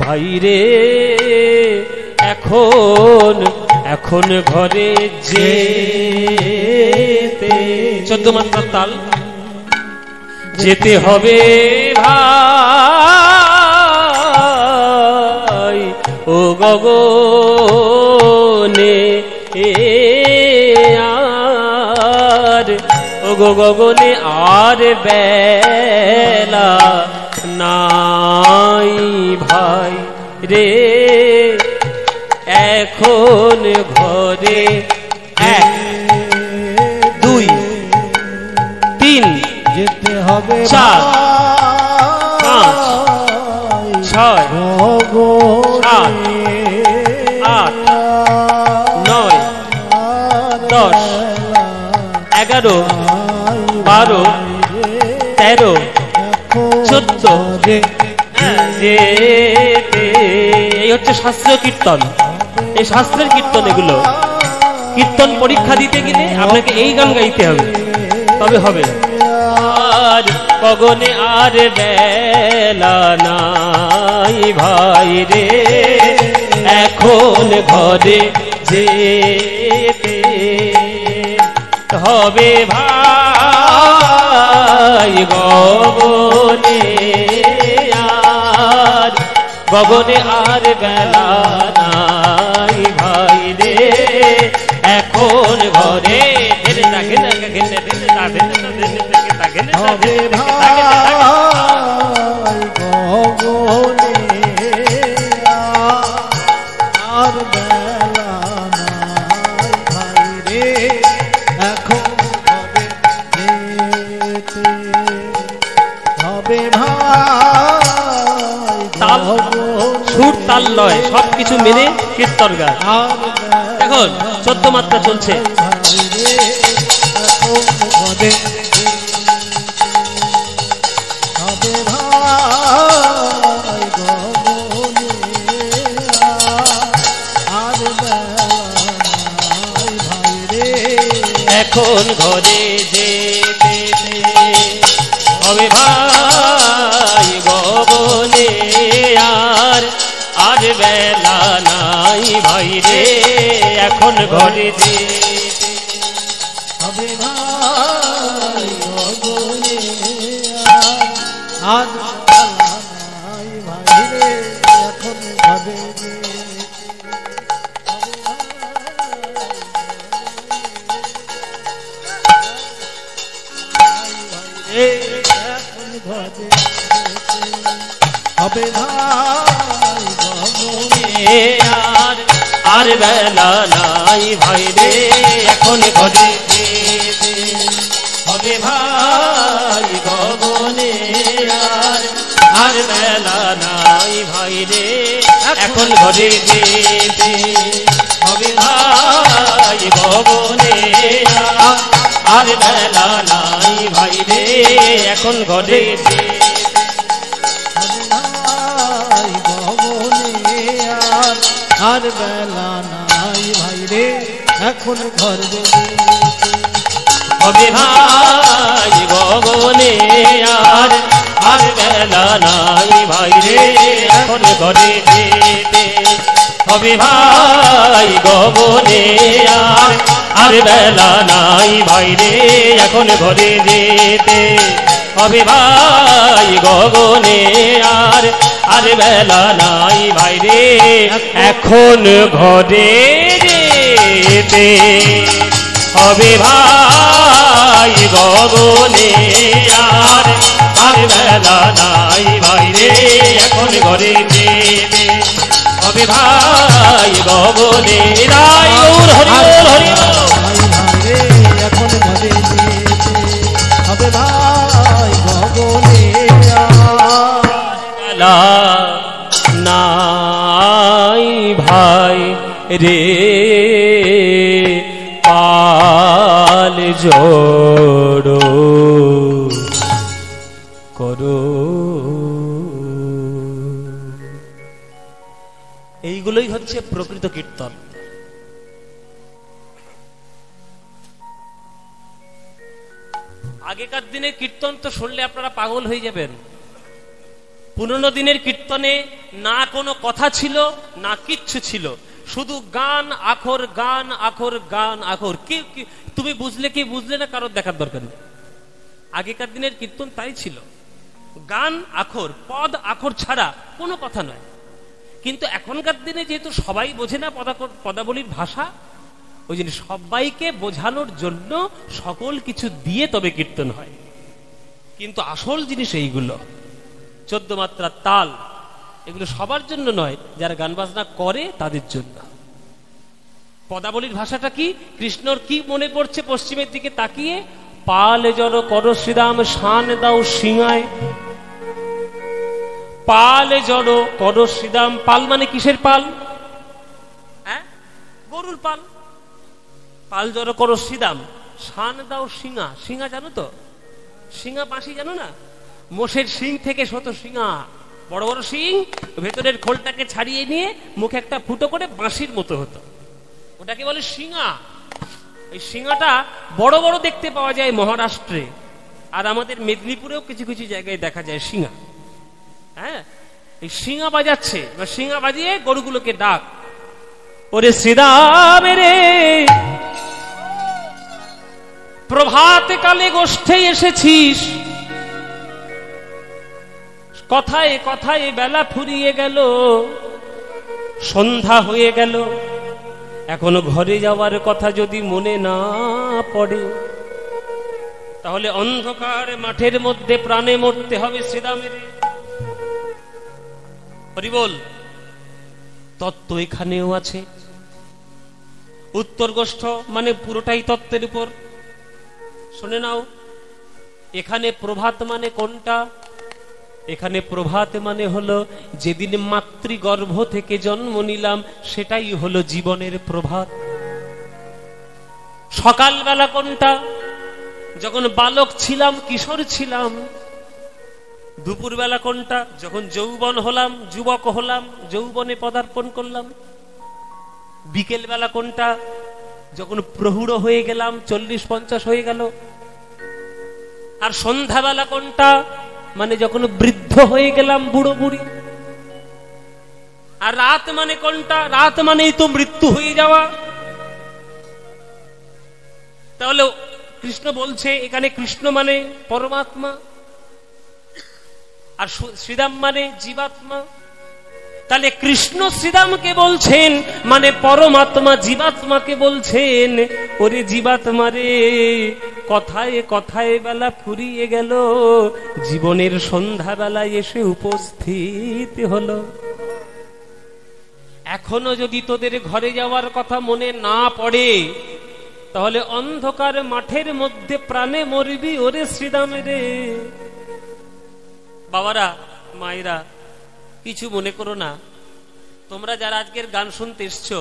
ভাই রে এখন এখন ঘরে যেতে 14 মাত্রার তাল যেতে হবে ভাই ও গগনে আর ও গগনে আর বেলা নাই ভাই রে এখন ঘরে 1 2 3 যেতে হবে 4 5 6 7 8 9 10 11 12 13 14 এই হচ্ছে শাস্ত্রীয় কীর্তন এই শাস্ত্রের কীর্তন এগুলো কীর্তন পরীক্ষা দিতে গেলে আপনাকে এই গান গাইতে হবে তবে হবে আর গগনে আর বেলা নাই ভাই রে এখন ঘরে যেতে হবে ভাই গগনে আর বেলা নাই ভাই রে এখন ঘরে হবে ভাই গগনে আর বেলা নাই ভাই রে এখন ঘরে যেতে হবে ভাই তাল সুর তাল লয় সবকিছু মেনে কীর্তন গান এখন 14 মাত্রা চলছে এখন ঘরে যেতে হবে ভাই গগনে আর আর বেলা নাই ভাই রে এখন ঘরে যেতে হবে ভাই গগনে আর বেলা নাই ভাই রে এখন ঘরে হবে ভাই গগনে আর বেলা নাই ভাই রে এখন ঘরে যেতে হবে ভাই গগনে আর বেলা নাই ভাই রে এখন ঘরে যেতে হবে ভাই গগনে আর বেলা নাই ভাই রে এখন ঘরে যেতে আর বেলা নাই ভাই রে এখন ঘর হবে ভাই গগনে নাই ভাই রে এখন ঘরে যেতে হবে ভাই গগনে আর বেলা নাই ভাই রে এখন ঘরে যেতে হবে ভাই গগনে আর বেলা নাই ভাই রে এখন ঘরে যেতে হবে ভাই গগনে আর বেলা নাই ভাই রে এখন ঘরে যেতে হবে ভাই গগনে রায় গৌর হরি বল হরি বল এখন ঘরে যেতে হবে ভাই গগনে নাই ভাই রে পাল জোড়ো করো। এইগুলোই হচ্ছে প্রকৃত কীর্তন। আগেকার দিনের কীর্তন তো শুনলে আপনারা পাগল হয়ে যাবেন। পুরনো দিনের কীর্তনে না কোনো কথা ছিল না কিচ্ছু ছিল, শুধু গান আখর গান আখর গান আখর। কি তুমি বুঝলে কি বুঝলে না কারোর দেখার দরকার নেই। আগেকার দিনের কীর্তন তাই ছিল, গান আখর, পদ আখর ছাড়া কোনো কথা নয়। কিন্তু এখনকার দিনে যেহেতু সবাই বোঝে না পদাবলীর ভাষা, ওই জন্য সবাইকে বোঝানোর জন্য সকল কিছু দিয়ে তবে কীর্তন হয়। কিন্তু আসল জিনিস এইগুলো 14 মাত্রা তাল, এগুলো সবার জন্য নয়, যারা গান বাজনা করে তাদের জন্য। পদাবলীর ভাষাটা কি, কৃষ্ণর কি মনে পড়ছে পশ্চিমের দিকে তাকিয়ে, পাল জড় কর শ্রীরাম শান দাও সিংহায়। পাল জড় কর শ্রীরাম, পাল মানে কিসের পাল? হ্যাঁ, গরুর পাল। পাল জড় কর শ্রীরাম শান দাও সিংহা। সিংহা জানো তো? সিংহা বাঁশি জানো না? মোষের শিং থেকে শত সিংহা, বড় বড় শিং, ভেতরের খোলটাকে ছাড়িয়ে নিয়ে মুখে একটা ফুটো করে বাঁশির মতো হতো, ওটাকে বলে সিংহা। এই সিংহাটা বড় বড় দেখতে পাওয়া যায় মহারাষ্ট্রে, আর আমাদের মেদিনীপুরেও কিছু কিছু জায়গায় দেখা যায় সিংহা। হ্যাঁ, এই সিংহা বাজাচ্ছে, সিংহা বাজিয়ে গরুগুলোকে ডাক, ওরে শ্রীরাম রে প্রভাত কালে গোষ্ঠে এসেছিস, কথায় কথায় বেলা ফুরিয়ে গেল, সন্ধ্যা হয়ে গেল, এখনো ঘরে যাওয়ার কথা যদি মনে না পড়ে, তাহলে অন্ধকার মাঠের মধ্যে প্রাণে মরতে হবে শ্রীরামের। হরি বল। তত্ত্ব এখানেও আছে। উত্তর গোষ্ঠ মানে পুরোটাই তত্ত্বের উপর। শুনে নাও, এখানে প্রভাত মানে কোনটা? এখানে প্রভাত মানে হলো যেদিন মাতৃগর্ভ থেকে জন্ম নিলাম, সেটাই হলো জীবনের প্রভাত। সকালবেলা কোনটা? যখন বালক ছিলাম, কিশোর ছিলাম। দুপুরবেলা কোনটা? যখন যৌবন হলাম, যুবক হলাম, যৌবনে পদার্পণ করলাম। বিকেল বেলা কোনটা? যখন প্রৌঢ় হয়ে গেলাম, 40-50 হয়ে গেল। আর সন্ধ্যাবেলা কোনটা? মানে যখন বৃদ্ধ হয়ে গেলাম, বুড়ো বুড়ি। আর রাত মানে কোনটা? রাত মানেই তো মৃত্যু হয়ে যাওয়া। তাহলে কৃষ্ণ বলছে এখানে, কৃষ্ণ মানে পরমাত্মা, আর শ্রীরাম মানে জীবাত্মা। তাহলে কৃষ্ণ শ্রীরামকে বলছেন, মানে পরমাত্মা জীবাত্মাকে বলছেন, ওরে জীবাত্মা রে, কথায় কথায় বেলা ফুরিয়ে গেল, জীবনের সন্ধ্যা বেলায় এসে উপস্থিত হলো। এখনো যদি তোদের ঘরে যাওয়ার কথা মনে না পড়ে, তাহলে অন্ধকার মাঠের মধ্যে প্রাণে মরবি, ওরে শ্রীরাম রে। বাবারা, মায়েরা, কিছু মনে করো না। তোমরা যারা আজকের গান শুনতে এসছো,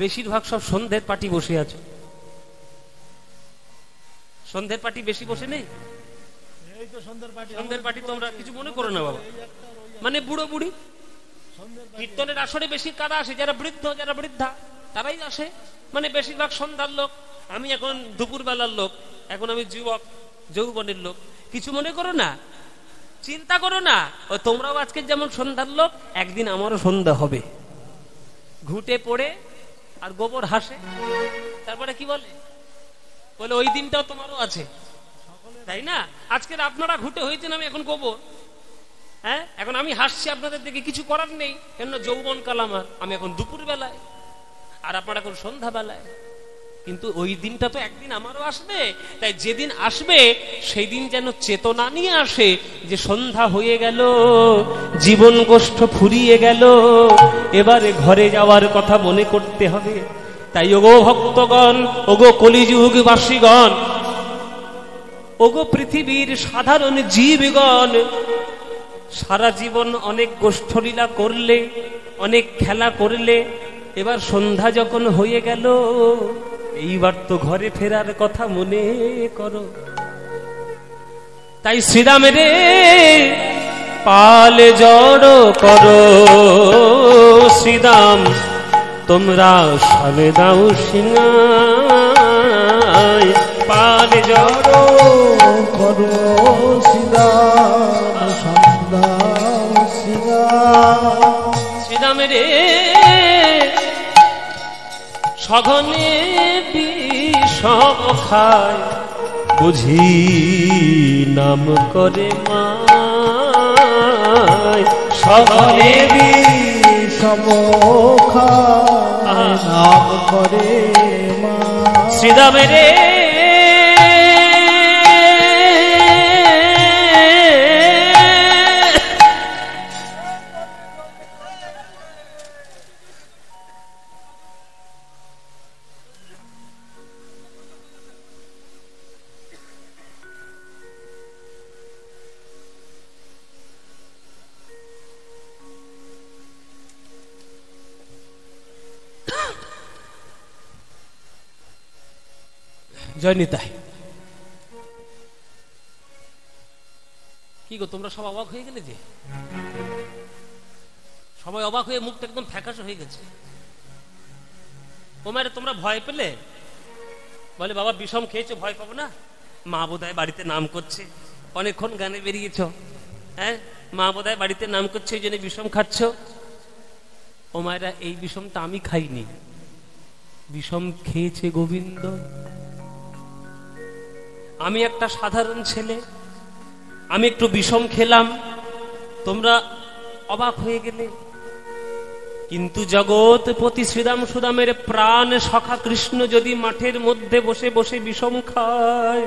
বেশিরভাগ সব সন্ধ্যের পার্টি বসে আছো। সন্ধ্যের পার্টি বেশি বসে নেই? সন্ধ্যের পার্টি তোমরা কিছু মনে করো না বাবা, মানে বুড়ো বুড়ি। কীর্তনের আসরে বেশি কারা আসে? যারা বৃদ্ধ, যারা বৃদ্ধা, তারাই আসে। মানে বেশিরভাগ সন্ধ্যার লোক। আমি এখন দুপুর বেলার লোক, এখন আমি যুবক, যৌবনের লোক। কিছু মনে করো না। চিন্তা করো না, ও তোমরাও আজকে যেমন সন্ধ্যার লোক, একদিন আমারও সন্ধ্যা হবে। ঘুটে পড়ে আর গোবর হাসে, তারপরে কি বলে ওই দিনটাও তোমারও আছে, তাই না? আজকের আপনারা ঘুটে হয়েছেন, আমি এখন গোবর। হ্যাঁ, এখন আমি হাসছি আপনাদের দেখে, কিছু করার নেই, কেন যৌবন কাল আমার, আমি এখন দুপুর বেলায় আর আপনারা এখন সন্ধ্যা বেলায়। কিন্তু ওই দিনটা তো একদিন আমারও আসবে। তাই যেদিন আসবে সেই দিন যেন চেতনা নিয়ে আসে যে সন্ধ্যা হয়ে গেল, জীবন গোষ্ঠ ফুরিয়ে গেল, এবারে ঘরে যাওয়ার কথা মনে করতে হবে। তাই ওগো ভক্তগণ, ওগো কলিযুগবাসীগণ, ওগো পৃথিবীর সাধারণ জীবগণ, সারা জীবন অনেক গোষ্ঠলীলা করলে, অনেক খেলা করলে, এবার সন্ধ্যা যখন হয়ে গেল, এইবার তো ঘরে ফেরার কথা মনে করো। তাই শ্রীরামের পালে জড়ো করো, শ্রীরাম তোমরা সালে দাও সিংহায়, পালে জড়ো করো শ্রীরাম, সন্দাও শ্রীরাম। শ্রীরামের সঘনে বিষম খায়, বুঝি নাম করে মায়, সঘনে বিষম খায়, নাম করে মা। শ্রীরামের জয় নিতাই। কি গো, তোমরা সব অবাক হয়ে গেলে যে? সবাই অবাক হয়ে মুখটা একদম ফ্যাকাশে হয়ে গেছে। ওমারে তোমরা ভয় পেলে? বলে বাবা বিষম খেয়েছো, ভয় পাবো না? মা বোধহয় বাড়িতে নাম করছে, অনেকক্ষণ গানে বেরিয়েছ, হ্যাঁ, মা বোধহয় বাড়িতে নাম করছে, ওই জন্য বিষম খাচ্ছ। ও মায়েরা, এই বিষমটা আমি খাইনি, বিষম খেয়েছে গোবিন্দ। আমি একটা সাধারণ ছেলে, আমি একটু বিষম খেলাম, তোমরা অবাক হয়ে গেলে। কিন্তু জগৎপতি শ্রীরাম সুদামের প্রাণ সখা কৃষ্ণ যদি মাঠের মধ্যে বসে বসে বিষম খায়,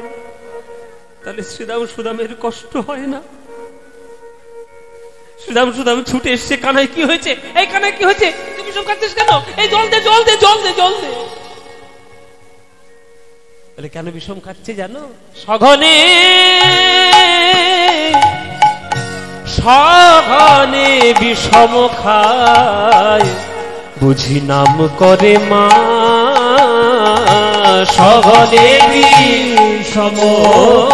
তাহলে শ্রীরাম সুদামের কষ্ট হয় না? শ্রীরাম সুদাম ছুটে এসছে, কানাই কি হয়েছে? এই কানাই কি হয়েছে? তুই বিষম খাচ্ছিস কেন? এই জল দে, জল দে, জল দে, জল দে। বলে কেন বিষম খাচ্ছে জানো? সঘনে সঘনে বিষম খায়, বুঝি নাম করে মা, সঘনে বিষম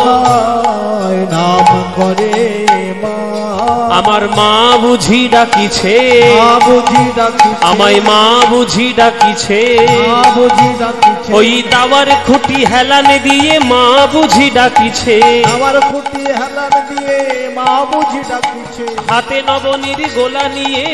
খায়, নাম করে মা। আমার মা বুঝি ডাকিছে, মা বুঝি ডাকিছে, আমায় মা বুঝি ডাকিছে, মা বুঝি ডাকিছে। ওই দাওয়ার খুঁটি হেলান দিয়ে মা বুঝি ডাকিছে, আমার খুঁটি হেলান দিয়ে মা বুঝি ডাকিছে। হাতে নবনীর গোলা নিয়ে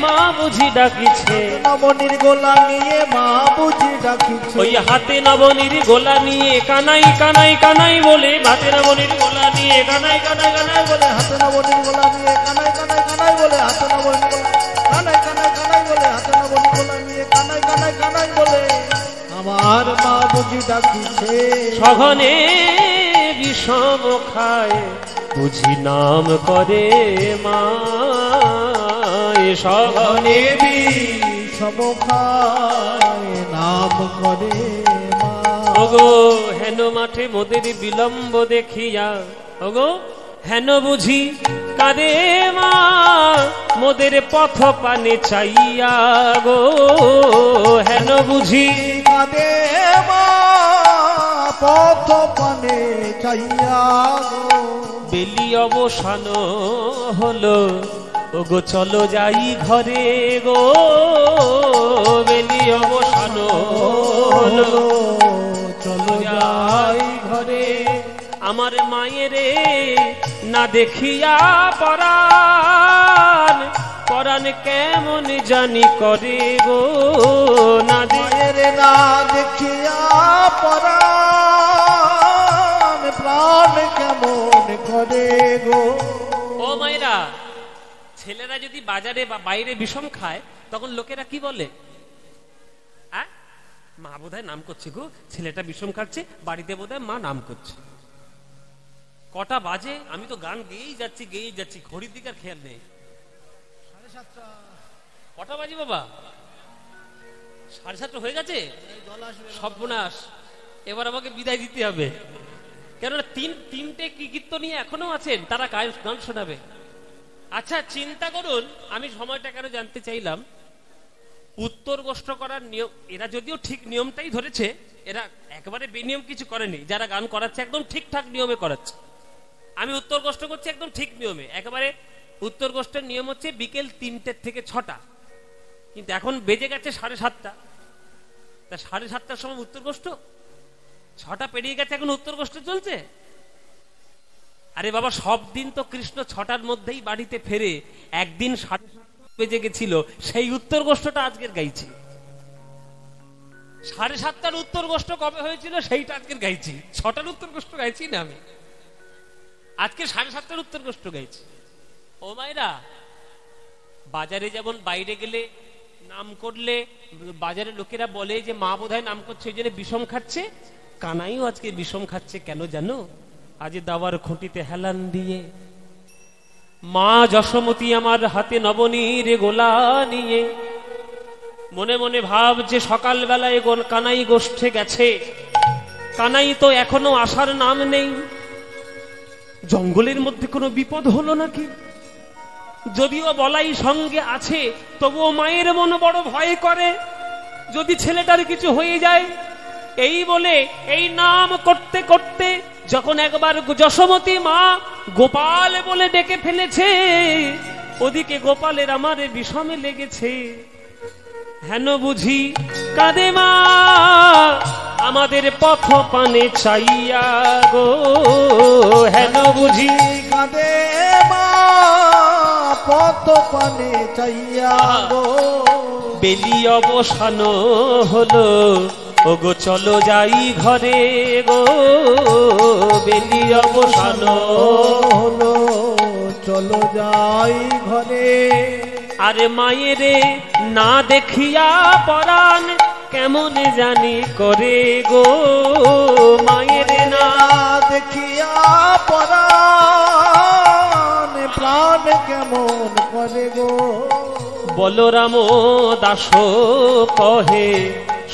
মা বুঝি ডাকিছে, নবনীর গোলা নিয়ে মা বুঝি ডাকিছে। ওই হাতে নবনীর গোলা নিয়ে কানাই কানাই কানাই বলে, হাতে নবনীর গোলা নিয়ে কানাই কানাই কানাই বলে, হাতে নবনীর গোলা নিয়ে কানাই কানাই কানাই বলে, হাতে নবনীর গোলা কানাই কানাই কানাই বলে, হাতে নবনীর গোলা নিয়ে কানাই কানাই কানাই বলে, আমার মা বুঝি ডাকিছে। সঘনে বিষম খায়, বুঝি নাম করে মা, সঘনে বিষম খায়, নাম করে মা। ওগো হেন মাঠে মোদের বিলম্ব দেখিয়া, ওগো হেন বুঝি কাঁদে মা, মোদের পথ পানে চাইয়া, গো হেন বুঝি কাঁদে মা, পথ পানে চাইয়া, গো বেলি অবসান হলো, ওগো চলো যাই ঘরে, গো বেলি অবসান হলো, চলো যাই ঘরে। আমার মায়েরে না দেখিয়া পরাণ, পরাণ কেমন জানি করে গো, না মায়ের না দেখিয়া পরাণ, প্রাণ কেমন করে গো। ও মায়েরা, ছেলেরা যদি বাজারে বা বাইরে বিষম খায় তখন লোকেরা কি বলে? মা বোধহয় নাম করছে গো, ছেলেটা বিষম খাচ্ছে, বাড়িতে বোধহয় মা নাম করছে। কটা বাজে? আমি তো গান গেয়েই যাচ্ছি, ঘড়ির দিকে আর খেয়াল নেই। 7:30। কটা বাজে বাবা? 7:30 হয়ে গেছে। সর্বনাশ, এবার আমাকে বিদায় দিতে হবে, কেননা তিনটে কীর্তনীয় এখনো আছেন, তারা গান শোনাবে। আচ্ছা চিন্তা করুন, আমি সময়টা কেন জানতে চাইলাম। উত্তর গোষ্ঠ করার নিয়ম, এরা যদিও ঠিক নিয়মটাই ধরেছে, এরা একেবারে বেনিয়ম কিছু করেনি। যারা গান করাচ্ছে একদম ঠিকঠাক নিয়মে করাচ্ছে। আমি উত্তর গোষ্ঠ করছি একদম ঠিক নিয়মে, একেবারে উত্তর গোষ্ঠের নিয়ম হচ্ছে বিকেল 3টে থেকে 6টা, কিন্তু এখন বেজে গেছে 7:30। তা 7:30টার সময় উত্তর গোষ্ঠ, 6টা পেরিয়ে গেছে, এখন উত্তর গোষ্ঠ চলছে। আরে বাবা, সব দিন তো কৃষ্ণ 6টার মধ্যেই বাড়িতে ফেরে, একদিন 7:30 বেজে গেছিল, সেই উত্তর গোষ্ঠটা আজকের গাইছি। 7:30টার উত্তর গোষ্ঠ কবে হয়েছিল সেইটা আজকের গাইছি, 6টার উত্তর গোষ্ঠ গাইছি না আমি, আজকে 7:30টার উত্তর গোষ্ঠ গাইছি। ও মায়েরা, বাজারে যেমন বাইরে গেলে নাম করলে বাজারে লোকেরা বলে যে মা বোধহয় নাম করছে, ওই জন্য বিষম খাচ্ছে। কানাইও আজকে বিষম খাচ্ছে, কেন জানো? আজ দাওয়ার খুঁটিতে হেলান দিয়ে মা যশোমতী আমার হাতে নবনীর গোলা নিয়ে মনে মনে ভাবছে সকালবেলায় কানাই গোষ্ঠে গেছে, কানাই তো এখনো আসার নাম নেই। জঙ্গলের মধ্যে কোনো বিপদ হলো নাকি? যদিও বলাই সঙ্গে আছে, তবুও মায়ের মন বড় ভয় করে, যদি ছেলেটার কিছু হয়ে যায়। এই বলে এই নাম করতে করতে যখন একবার যশোমতী মা গোপাল বলে ডেকে ফেলেছে, ওদিকে গোপালের আমার বিষমে লেগেছে। হেন বুঝি কাঁদে মা আমাদের পথ পানে চাইয়া গো, হেন বুঝি কাঁদে মা পথ পানে চাইয়া গো। বেলি অবসান হলো, ও গো চলো যাই ঘরে গো, বেলি অবসান হলো, চলো যাই ঘরে। আরে মায়েরে না দেখিয়া পরাণ কেমন জানি করে গো, মায়েরে না দেখিয়া পরাণ, প্রাণ কেমন করে গো। বলরাম দাস কহে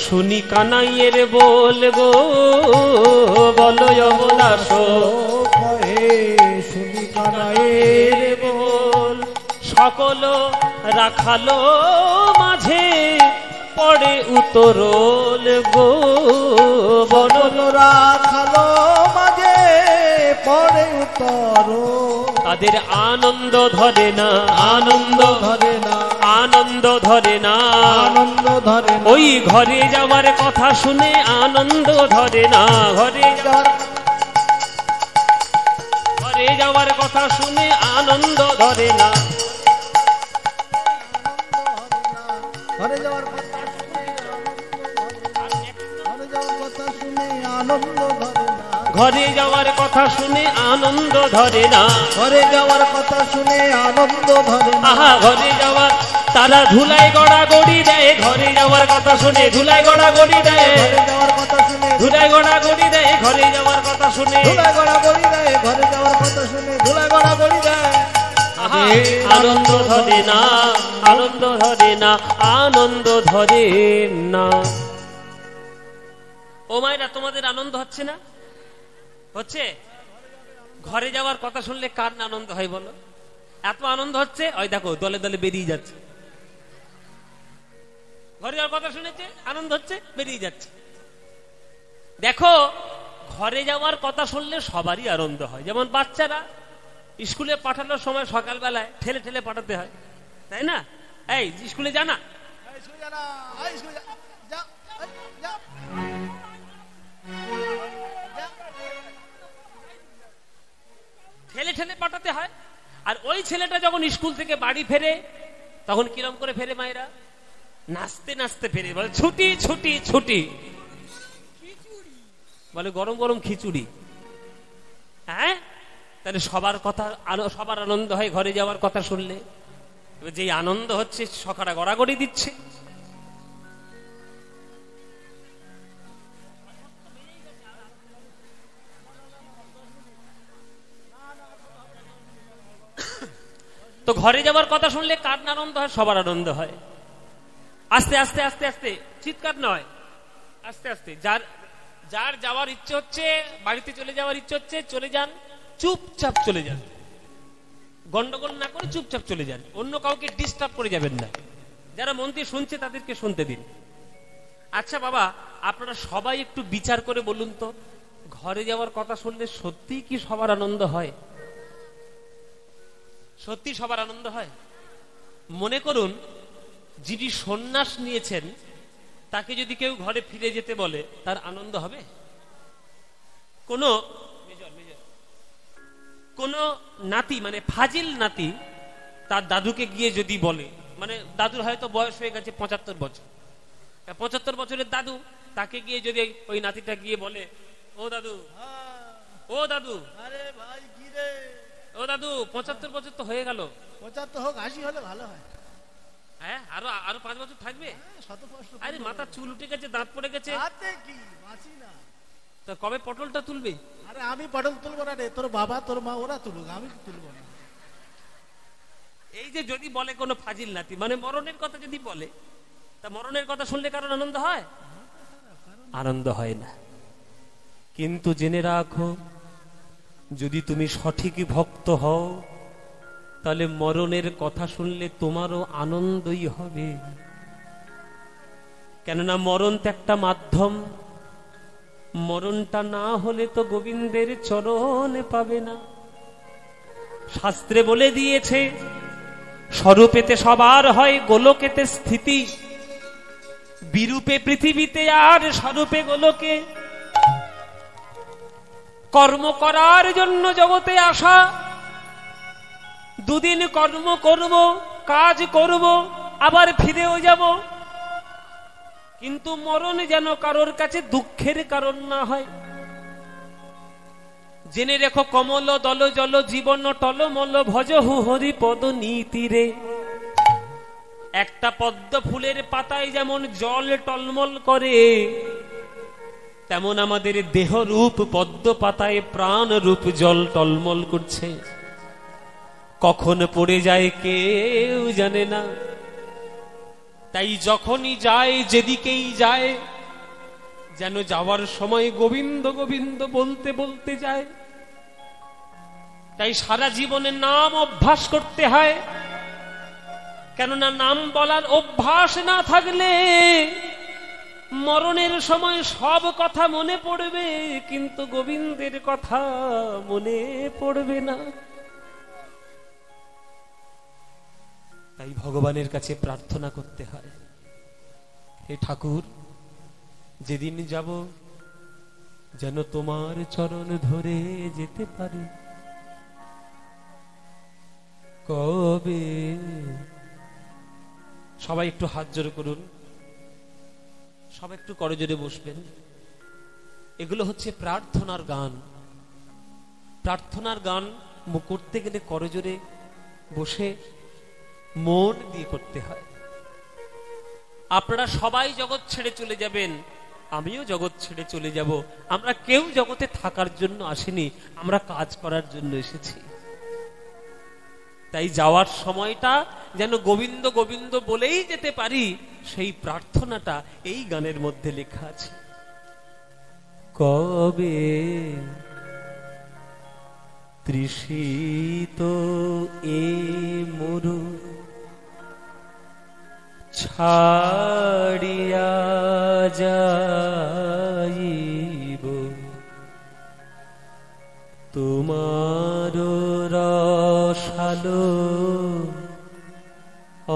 শুনি কানাইয়ের বল গো, বলরাম দাস কহে শুনি কানাইয়ের বল। সকল রাখালো মাঝে পড়ে উতরল গো, বল রাখালো মাঝে পড়ে উতরল। তাদের আনন্দ ধরে না, আনন্দ ধরে না, আনন্দ ধরে না, আনন্দ ধরে না। ওই ঘরে যাওয়ার কথা শুনে আনন্দ ধরে না, ঘরে যাওয়ার কথা শুনে আনন্দ ধরে না, ঘরে যাওয়ার কথা শুনে আনন্দ ধরে না, ঘরে যাওয়ার কথা শুনে আনন্দ ধরে না, ঘরে যাওয়ার কথা শুনে আনন্দ ধরে না। আহা ঘরে যাওয়ার তারা ধুলাই গড়া গড়ি দেয়, ঘরে যাওয়ার কথা শুনে ধুলাই গড়া গড়ি দেয়, ঘরে যাওয়ার কথা শুনে ধুলাই গড়া গড়ি দেয়, ঘরে যাওয়ার কথা শুনে ধুলাই গড়া গড়ি দেয়, ঘরে যাওয়ার কথা শুনে ধুলাই গড়া গড়ি দেয়। আহা আনন্দ ধরে না, আনন্দ ধরে না, আনন্দ ধরে না। ও মায়েরা, তোমাদের আনন্দ হচ্ছে না? হচ্ছে? ঘরে যাওয়ার কথা শুনলে কার না আনন্দ হয় বলো? এত আনন্দ হচ্ছে, ওই দেখো দলে দলে বেরিয়ে যাচ্ছে। ঘরে যাওয়ার কথা শুনেছে, আনন্দ হচ্ছে, বেরিয়ে যাচ্ছে। দেখো, ঘরে যাওয়ার কথা শুনলে সবারই আনন্দ হয়। যেমন বাচ্চারা স্কুলে পাঠানোর সময় সকালবেলায় ঠেলে ঠেলে পাঠাতে হয়, তাই না? এই স্কুলে জানা, ঠেলে ঠেলে পাঠাতে হয়। আর ওই ছেলেটা যখন স্কুল থেকে বাড়ি ফেরে তখন কিরম করে ফেরে মায়েরা? নাচতে নাচতে ফেরে, বলে ছুটি ছুটি ছুটি, বলে গরম গরম খিচুড়ি। হ্যাঁ, তাহলে সবার কথা, সবার আনন্দ হয় ঘরে যাওয়ার কথা শুনলে। যেই আনন্দ হচ্ছে সখারা গড়াগড়ি দিচ্ছে। তো ঘরে যাওয়ার কথা শুনলে কার না আনন্দ হয়? সবার আনন্দ হয়। আস্তে আস্তে আস্তে আস্তে, চিৎকার নয়, আস্তে আস্তে। যার যার যাওয়ার ইচ্ছে হচ্ছে, বাড়িতে চলে যাওয়ার ইচ্ছে হচ্ছে, চলে যান, চুপচাপ চলে যান, গন্ডগোল না করে চুপচাপ চলে যান, অন্য কাউকে ডিস্টার্ব করে যাবেন না। যারা মন দিয়ে শুনছে তাদেরকে শুনতে দিন। আচ্ছা বাবা, আপনারা সবাই একটু বিচার করে বলুন তো, ঘরে যাওয়ার কথা শুনলে সত্যিই কি সবার আনন্দ হয়? সত্যি সবার আনন্দ হয়? মনে করুন, যিনি সন্ন্যাস নিয়েছেন তাকে যদি কেউ ঘরে ফিরে যেতে বলে, তার আনন্দ হবে? কোন নাতি, মানে ফাজিল নাতি, তার দাদুকে গিয়ে যদি বলে, মানে দাদুর হয়তো বয়স হয়ে গেছে 75 বছর, 75 বছরের দাদু, তাকে গিয়ে যদি ওই নাতিটা গিয়ে বলে, ও দাদু, ও দাদু, আরে ভাই কি রে, ও দাদু 75 বছর তো হয়ে গেল, 75 হোক 80 হলে ভালো হয়। হ্যাঁ, আরো 5 বছর থাকবে। শতবর্ষ। আরে মাথা চুল উঠে গেছে, দাঁত পড়ে গেছে, তাতে কি, বাঁচি না। তো কবে পটলটা তুলবে? আরে আমি পটল তুলবো না রে, তোর বাবা তোর মা ওরা তুলুক, আমি তুলবো না। এই যে যদি বলে কোনো ফাজিল নাতি, মানে মরণের কথা যদি বলে, তা মরণের কথা শুনলে কারণ আনন্দ হয়? আনন্দ হয় না। কিন্তু জেনে রাখো, যদি তুমি সঠিক ভক্ত হও, তাহলে মরণের কথা শুনলে তোমারও আনন্দই হবে। কেননা মরণ তো একটা মাধ্যম, মরণটা না হলে তো গোবিন্দের চরণ পাবে না। শাস্ত্রে বলে দিয়েছে, স্বরূপেতে সবার হয় গোলকেতে স্থিতি, বিরূপে পৃথিবীতে আর স্বরূপে গোলকে। কর্ম করার জন্য জগতে আসা, দুদিন কর্ম করব, কাজ করব, আবার ফিরেও যাব, কিন্তু মরণ যেন কারোর কাছে দুঃখের কারণ না হয়। জেনে রেখো, কমল দল জল জীবন টলমল ভজহু হরি পদ নীতিরে। একটা পদ্ম ফুলের পাতায় যেমন জল টলমল করে, তেমন আমাদের দেহ রূপ পদ্ম পাতায় প্রাণ রূপ জল টলমল করছে। কখন পড়ে যায় কেউ জানে না। তাই যখনই যায়, যেদিকেই যায়, যেন যাওয়ার সময় গোবিন্দ গোবিন্দ বলতে বলতে যায়। তাই সারা জীবনে নাম অভ্যাস করতে হয়, কেননা নাম বলার অভ্যাস না থাকলে মরণের সময় সব কথা মনে পড়বে, কিন্তু গোবিন্দের কথা মনে পড়বে না। তাই ভগবানের কাছে প্রার্থনা করতে হয়, হে ঠাকুর, যেদিন যাব যেন তোমার চরণ ধরে যেতে পারি। কবে? সবাই একটু হাত জোড় করুন, সবাই একটু করজোড়ে বসবেন। এগুলো হচ্ছে প্রার্থনার গান। প্রার্থনার গান করতে গেলে করজোড়ে বসে মন দিয়ে করতে হয়। আপনারা সবাই জগৎ ছেড়ে চলে যাবেন, আমিও জগৎ ছেড়ে চলে যাব। আমরা কেউ জগতে থাকার জন্য আসিনি, আমরা কাজ করার জন্য এসেছি। তাই যাওয়ার সময়টা যেন গোবিন্দ গোবিন্দ বলেই যেতে পারি, সেই প্রার্থনাটা এই গানের মধ্যে লেখা আছে। কবে তৃষিত এ মরু ছাড়িয়া যাইব, তোমার রসালো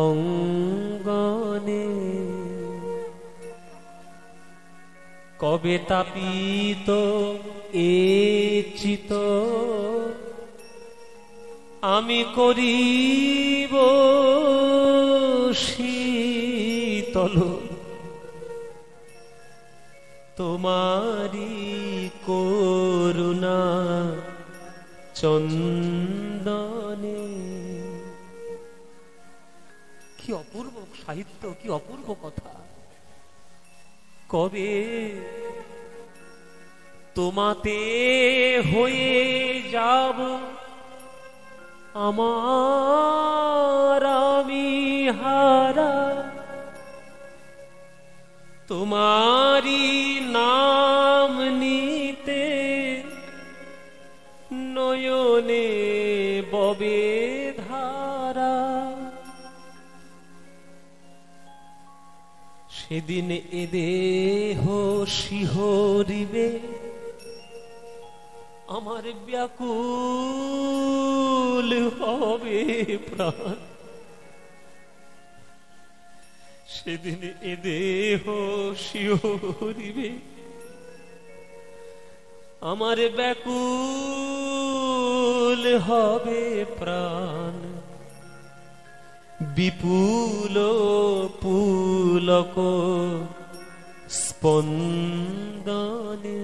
অঙ্গনে। কবে তাপিত এ চিত আমি করিব শীতল তোমারি করুণা চন্দনে। কি অপূর্ব সাহিত্য, কি অপূর্ব কথা। কবে তোমাতে হয়ে যাব আমার আমি হারা, তোমারি নাম নিতে নয়নে ববে ধারা। সেদিন এ দেহ শিহরিবে আমার ব্যাকুল হবে প্রাণ। সেদিন এ দেহ শিহরিবে আমার ব্যাকুল হবে প্রাণ। বিপুল পুলক স্পন্দনে।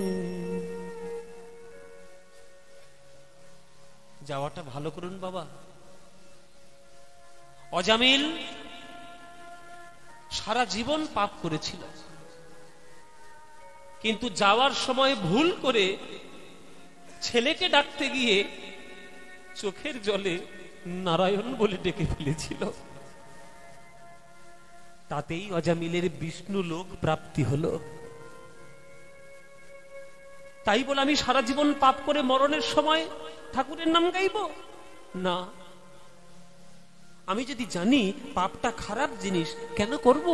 যাওয়াটা ভালো করুন বাবা। অজামিল সারা জীবন পাপ করেছিল, কিন্তু যাওয়ার সময় ভুল করে ছেলেকে ডাকতে গিয়ে চোখের জলে নারায়ণ বলে ডেকে ফেলেছিল। তাতেই অজামিলের বিষ্ণু লোক প্রাপ্তি হলো। তাই বলে আমি সারা জীবন পাপ করে মরণের সময় ঠাকুরের নাম গাইব না। আমি যদি জানি পাপটা খারাপ জিনিস, কেন করব?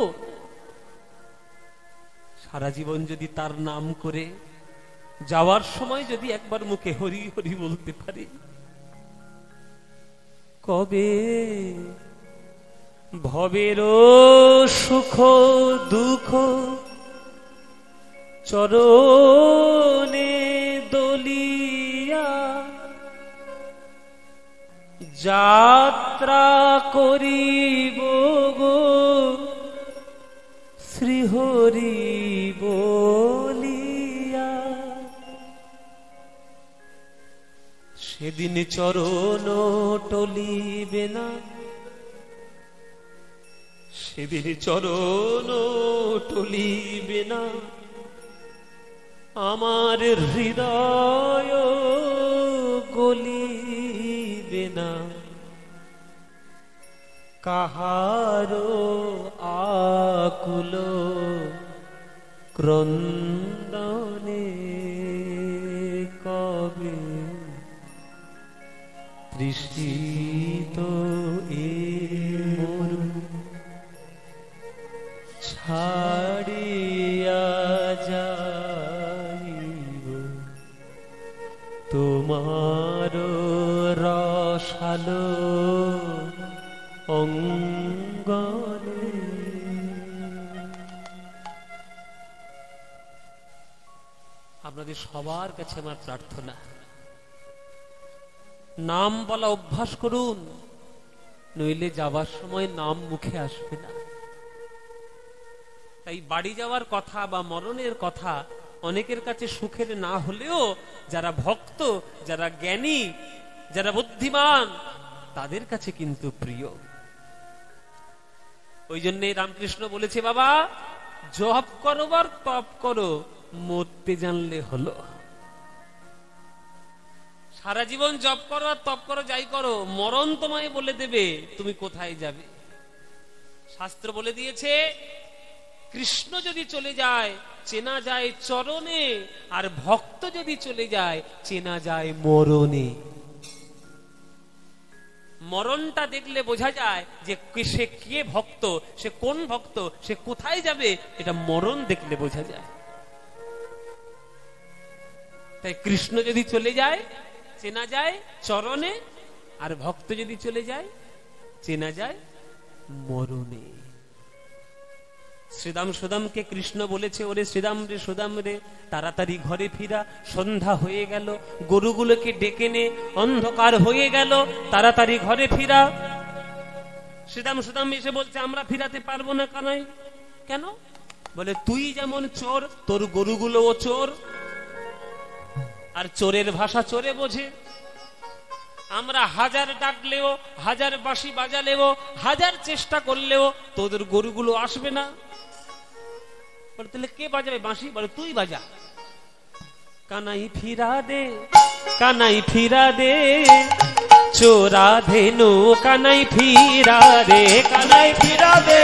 সারা জীবন যদি তার নাম করে যাওয়ার সময় যদি একবার মুখে হরি হরি বলতে পারি, কবে ভবের সুখ দুঃখ চরণে দলিয়া যাত্রা করিব গো শ্রীহরি বলিয়া। সেদিন চরণ টলিবে না, সেদিন চরণ টলিবে না আমার হৃদয় গলিবে না। কাহারো আকুল ক্রন্দনে কবে তৃষিত এ মরু ছাড়িয়া যাইব তোমার রসালো অঙ্গনে। আপনাদের সবার কাছে আমার প্রার্থনা, নাম বলা অভ্যাস করুন, নইলে যাবার সময় নাম মুখে আসবে না। তাই বাড়ি যাওয়ার কথা বা মরণের কথা অনেকের কাছে সুখের না হলেও যারা ভক্ত, যারা জ্ঞানী, যারা বুদ্ধিমান, তাদের কাছে কিন্তু প্রিয়। ওই জন্যে রামকৃষ্ণ বলেছে, বাবা জপ করো আর তপ করো, মরতে জানলে হলো। সারা জীবন জপ করো আর তপ করো, যাই করো, মরণ তোমায় বলে দেবে তুমি কোথায় যাবে। শাস্ত্র বলে দিয়েছে, কৃষ্ণ যদি চলে যায় চেনা যায় চরণে, আর ভক্ত যদি চলে যায় চেনা যায় মরণে। মরণটা দেখলে বোঝা যায় যে সে কে ভক্ত, সে কোন ভক্ত, সে কোথায় যাবে, এটা মরণ দেখলে বোঝা যায়। তাই কৃষ্ণ যদি চলে যায় চেনা যায় চরণে, আর ভক্ত যদি চলে যায় চেনা যায় মরণে। শ্রীদাম সুদামকে কৃষ্ণ বলেছে, ওরে শ্রীদাম রে সুদাম রে, তাড়াতাড়ি ঘরে ফিরা, সন্ধ্যা হয়ে গেল, গরুগুলোকে ডেকে নে, অন্ধকার হয়ে গেল, তাড়াতাড়ি ঘরে ফিরা। শ্রীদাম সুদাম এসে বলছে, আমরা ফিরাতে পারবো না কানাই। কেন? বলে, তুই যেমন চোর, তোর গরুগুলোও চোর, আর চোরের ভাষা চোরে বোঝে। আমরা হাজার ডাকলেও, হাজার বাঁশি বাজালেও, হাজার চেষ্টা করলেও তোদের গরুগুলো আসবে না। বলে, তাহলে কে বাজাবে বাঁশি? বলে, তুই বাজা। কানাই ফিরা দে, কানাই ফিরা দে, চোরা ধেনু কানাই ফিরা দে, কানাই ফিরা দে,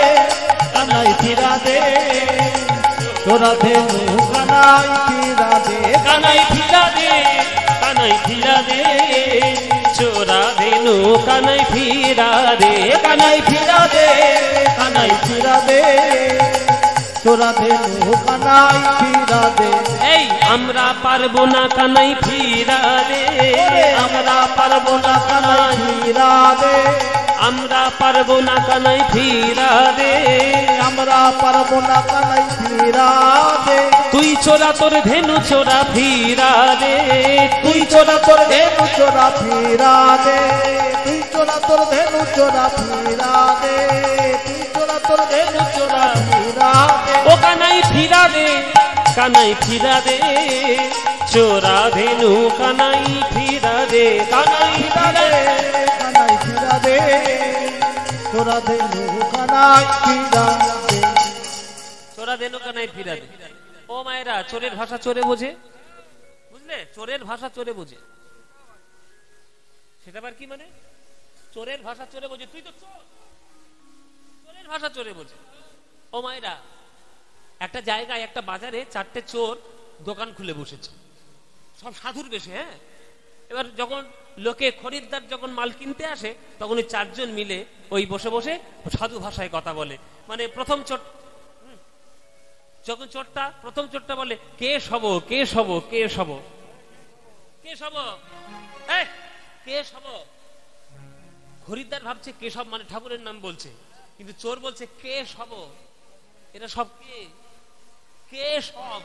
কানাই ফিরা দে, চোরা ধেনু কানাই ফিরা দে, কানাই ফিরা দে, কানাই ফিরা দে, চোরা ধেনু কানাই ফিরা দে, কানাই ফিরা দে, কানাই ফিরা দে, চোরা ধেনু কানাই ফিরা দে। এই আমরা পারবো না কানাই ফিরা দে, আমরা পারবো না কানাই ফিরা দে, আমরা পারবো না কানাই ফিরা দে, আমরা পারবো না কানাই ফিরা দে। তুই চোরা তোর ধেনু চোরা ফিরা দে, তুই চোরা তোর ধেনু চোরা ফিরা দে, তুই চোরা তোর ধেনু চোরা ফিরা দে, তুই চোরা তোর ধেনু চোরা ফিরা দে। ও কানাই ফিরা দে, কানাই ফিরা দে, চোরা ধেনু কানাই ফিরা দে, কানাই ফিরা দে, কানাই ফিরা দে, চোরা ধেনু কানাই ফিরা দে, চোরা ধেনু কানাই ফিরা দে। ও মায়েরা, চোরের ভাষা চোরে বোঝে, বুঝলে? চোরের ভাষা চোরে বোঝে। সেটা আবার কি মানে? চোরের ভাষা চোরে বোঝে, তুই তো চোর, চোরের ভাষা চোরে বোঝে। ও মায়েরা, একটা জায়গায়, একটা বাজারে 4টে চোর দোকান খুলে বসেছে, সব সাধুর বেশে। হ্যাঁ, এবার যখন লোকে খরিদ্দার যখন মাল কিনতে আসে, তখন ওই 4জন মিলে ওই বসে বসে সাধু ভাষায় কথা বলে। মানে প্রথম চোর, যখন চোরটা, প্রথম চোরটা বলে, কে সব, কে সব, কে সব, কে সব, কে সব। খরিদ্দার ভাবছে কেশব মানে ঠাকুরের নাম বলছে, কিন্তু চোর বলছে কে সব, এরা সব কে, কে সব।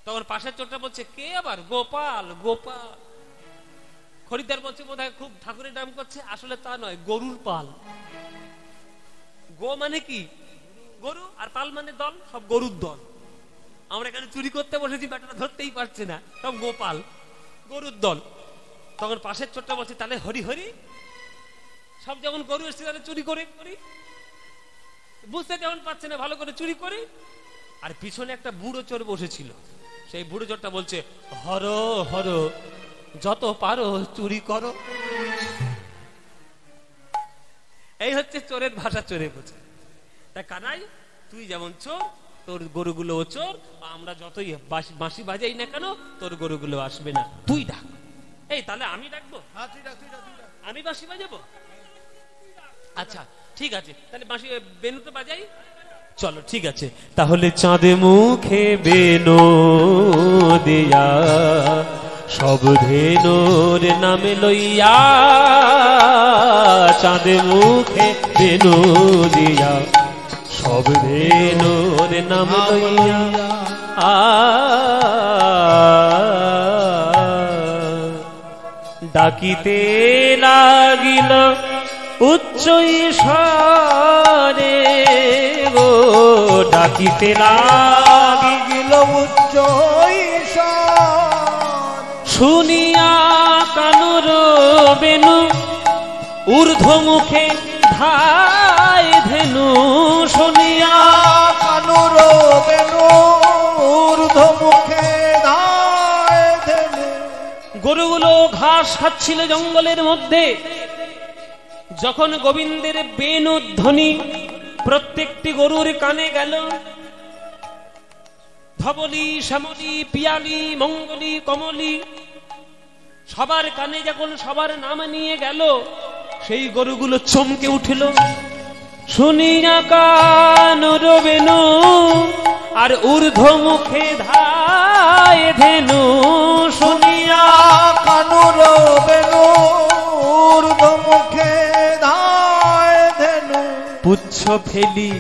তখন পাশের চোরটা বলছে, কে আবার? গোপাল, গোপাল। খরিদ্দার বলছে, বোধহয় খুব ঠাকুরের নাম করছে, আসলে তা নয়, গরুর পাল। গো মানে কি? গরু, আর পাল মানে দল, সব গরুর দল। আমরা এখানে চুরি করতে বসেছি, ব্যাটারা ধরতেই পারছে না, সব গোপাল, গরুর দল। তখন পাশের চোরটা বলছে, তাহলে হরি হরি, সব যেমন গরু এসছে তাহলে চুরি করে করি, বুঝতে যেমন পারছে না ভালো করে চুরি করি। আর পিছনে একটা বুড়ো চোর বসেছিল, সেই বুড়ো চোরটা বলছে, হর হর, যত পারো চুরি করো। এই হচ্ছে চোরের ভাষা চোরে বোঝে। তা কানাই, তুই যেমন চোর, তোর গরুগুলো চোর, আমরা যতই বাঁশি বাজাই না কেন, তোর গরুগুলো আসবে না, তুই ডাক। এই তাহলে আমি ডাকবো? আমি বাঁশি বাজাবো? আচ্ছা ঠিক আছে, তাহলে বাঁশি বেনুতে বাজাই, চলো ঠিক আছে। তাহলে চাঁদে মুখে বেনো দিয়া, সব ধেনুর নামে লইয়া, চাঁদে মুখে বেনো দিয়া, সব ধেনুর নামে লইয়া, ডাকিতে লাগিল উচ্চ ঈশ্বরে গো, ডাকিতে লাগিল উচ্চ ঈশ্বর। শুনিয়া কানুর বেনু ঊর্ধ্ব মুখে ধায় ধেনু, শুনিয়া কানুর বেনু ঊর্ধ্ব মুখে ধায় ধেনু। গরুগুলো ঘাস খাচ্ছিল জঙ্গলের মধ্যে। যখন গোবিন্দের বেনু ধ্বনি প্রত্যেকটি গরুর কানে গেল, ধবলি, শ্যামলি, পিয়ালি, মঙ্গলি, কমলি, সবার কানে যখন সবার নাম নিয়ে গেল, সেই গরুগুলো চমকে উঠল। শুনিয়া কানুর বেনু আর ঊর্ধ্ব মুখে ধায় ধেনু, শুনিয়া কানুর বেনু ঊর্ধ্ব মুখে ধায় ধেনু। পুচ্ছ ফেলি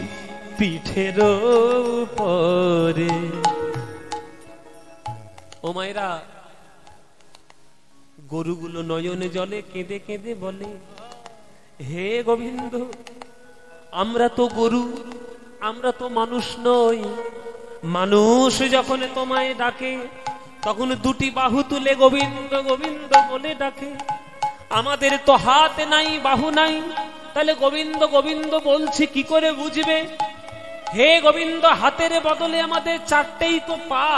পিঠের উপরে। ও মায়েরা, গরুগুলো নয়নে জলে কেঁদে কেঁদে বলে, হে গোবিন্দ, আমরা তো গরু, আমরা তো মানুষ নই। মানুষ যখন তোমায় ডাকে তখন দুটি বাহু তুলে গোবিন্দ গোবিন্দ বলে ডাকে। আমাদের তো হাত নাই, বাহু নাই, তাহলে গোবিন্দ গোবিন্দ বলছি কি করে বুঝবে? হে গোবিন্দ, হাতের বদলে আমাদের চারটেই তো পা,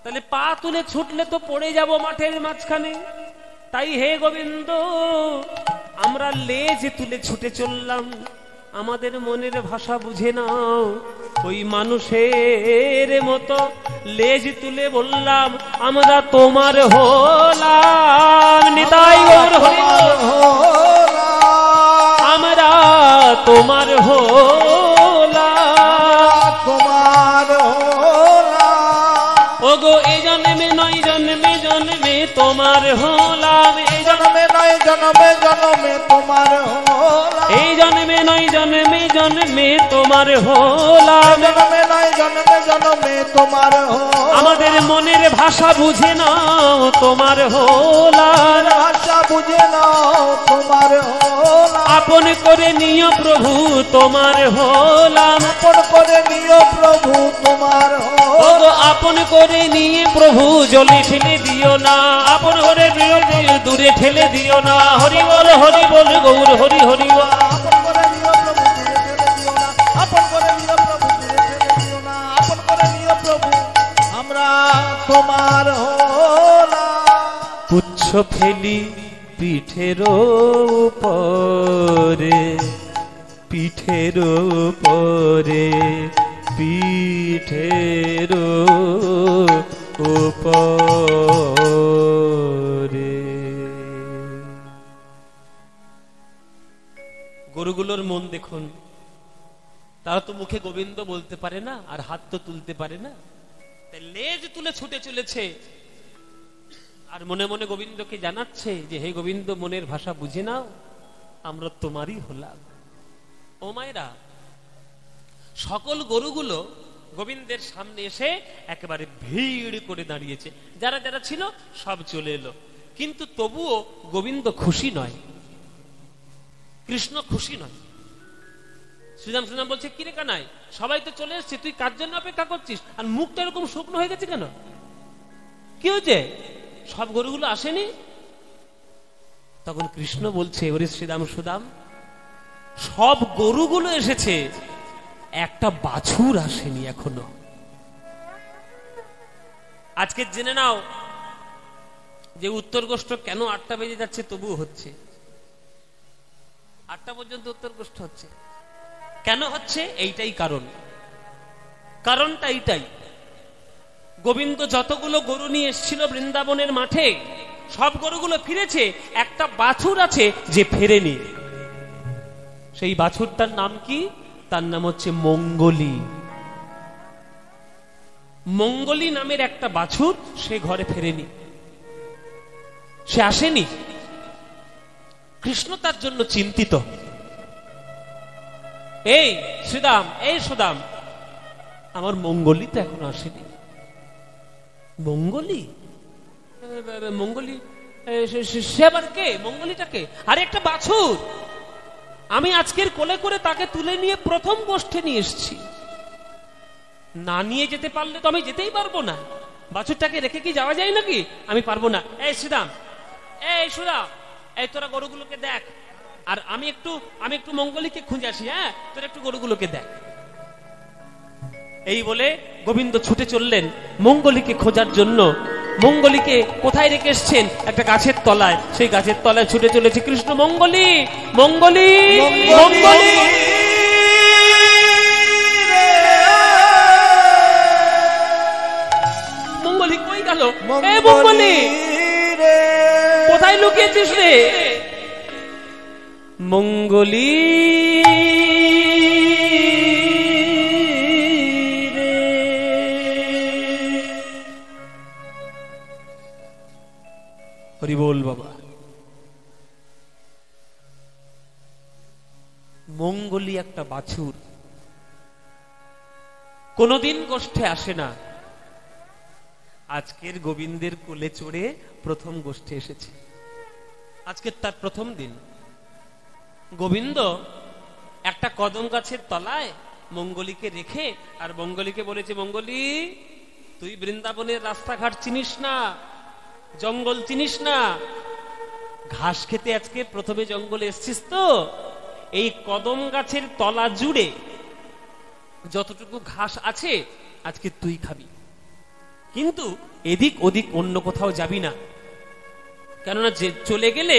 তাহলে পা তুলে ছুটলে তো পড়ে যাব মাঠের মাঝখানে। তাই হে গোবিন্দ, আমরা লেজ তুলে ছুটে চললাম, আমাদের মনের ভাষা বুঝে নাও। ওই মানুষের মতো লেজ তুলে বললাম, আমরা তোমার হলাম। নিতাই গৌর হরি বল। আমরা তোমার হলাম, তোমার ওগো এই জন্মে নয় জন্মে জন্মে তোমার হলাম। এই জন্মে নয় জন্মে জন্মে তোমার হলাম। এই জন্মে নয় জন্মে জন্মে তোমার হলাম। জন্মে নয় জন্মে জন্মে তোমার হলাম। আমাদের মনের ভাষা বুঝে নাও, তোমার হলাম। ভাষা বুঝে নাও, তোমার হলাম। আপন করে নিও প্রভু, তোমার হলাম। আপন করে নিও প্রভু, তোমার হলাম। আপন করে নিয়ে প্রভু জলে ঠেলে দিও না, আপন করে দূরে ঠেলে দিও না। হরি বল গৌর হরি হরি বল। আপন করে নিও প্রভু, দূরে ঠেলে দিও না। আপন করে নিও প্রভু, দূরে ঠেলে দিও না। আপন করে নিও প্রভু, আমরা তোমার হলাম। পুচ্ছ ফেলি পিঠের উপরে, পিঠের উপরে, পিঠের উপরে। গরুগুলোর মন দেখুন, তারা তো মুখে গোবিন্দ বলতে পারে না, আর হাত তো তুলতে পারে না, তাই লেজ তুলে ছুটে চলেছে। আর মনে মনে গোবিন্দকে জানাচ্ছে যে, হে গোবিন্দ, মনের ভাষা বুঝে নাও, আমরা তোমারই হলাম। ও মায়েরা, সকল গরুগুলো গোবিন্দের সামনে এসে একেবারে ভিড় করে দাঁড়িয়েছে। যারা যারা ছিল সব চলে এলো, কিন্তু তবুও গোবিন্দ খুশি নয়, কৃষ্ণ খুশি নয়। শ্রীরাম বলছে, কিরে কানাই, সবাই তো চলে এসছে, তুই কার জন্য অপেক্ষা করছিস? আর মুখটা এরকম শুকনো হয়ে গেছে কেন? কি হয়েছে? সব গরুগুলো আসেনি? তখন কৃষ্ণ বলছে, ওরে শ্রীরাম সুদাম, সব গরুগুলো এসেছে, একটা বাছুর আসেনি এখনো। আজকে জেনে নাও যে উত্তর গোষ্ঠ কেন 8টা বেজে যাচ্ছে তবুও হচ্ছে, 8টা পর্যন্ত উত্তর গোষ্ঠ হচ্ছে। কেন হচ্ছে? এইটাই কারণ। কারণটা এইটাই, গোবিন্দ যতগুলো গরু নিয়ে এসেছিল বৃন্দাবনের মাঠে, সব গরুগুলো ফিরেছে, একটা বাছুর আছে যে ফেরেনি। সেই বাছুরটার নাম কি? তার নাম হচ্ছে মঙ্গলী। মঙ্গলী নামের একটা বাছুর, সে ঘরে ফেরেনি, সে আসেনি। কৃষ্ণ তার জন্য চিন্তিত। এই শ্রীদাম, এই সুদাম, আমার মঙ্গলী তো এখনো আসেনি। মঙ্গলী? মঙ্গলী সে আবার কে? মঙ্গলীটাকে? আরে একটা বাছুর, আমি আজকের কোলে করে তাকে তুলে নিয়ে প্রথম গোষ্ঠে নিয়ে এসেছি। না নিয়ে যেতে পারলে তো আমি যেতেই পারবো না। বাছুরটাকে রেখে কি যাওয়া যায় নাকি? আমি পারবো না। এই শ্রীদাম, এই সুদাম, এই তোরা গরুগুলোকে দেখ, আর আমি একটু মঙ্গলীকে খুঁজে আসি। হ্যাঁ, তোরা একটু গরুগুলোকে দেখ। এই বলে গোবিন্দ ছুটে চললেন মঙ্গলীকে খোঁজার জন্য। মঙ্গলীকে কোথায় রেখে এসছেন? একটা গাছের তলায়। সেই গাছের তলায় ছুটে চলেছে কৃষ্ণ। মঙ্গলী, মঙ্গলী, মঙ্গলী। মঙ্গলী কই গেল? এ মঙ্গলী, কোথায় লুকিয়েছিস রে? মঙ্গলী হরি বল বাবা। মঙ্গলী একটা বাছুর, কোনোদিন গোষ্ঠে আসে না। আজকের গোবিন্দের কোলে চড়ে প্রথম গোষ্ঠে এসেছে। আজকের তার প্রথম দিন। গোবিন্দ একটা কদম গাছের তলায় মঙ্গলীকে রেখে আর মঙ্গলীকে বলেছে, মঙ্গলী তুই বৃন্দাবনের রাস্তাঘাট চিনিস না, জঙ্গল চিনিস না, ঘাস খেতে আজকে প্রথমে জঙ্গলে এসছিস তো, এই কদম গাছের তলা জুড়ে যতটুকু ঘাস আছে আজকে তুই খাবি, কিন্তু এদিক ওদিক অন্য কোথাও যাবি না, কেননা যে চলে গেলে,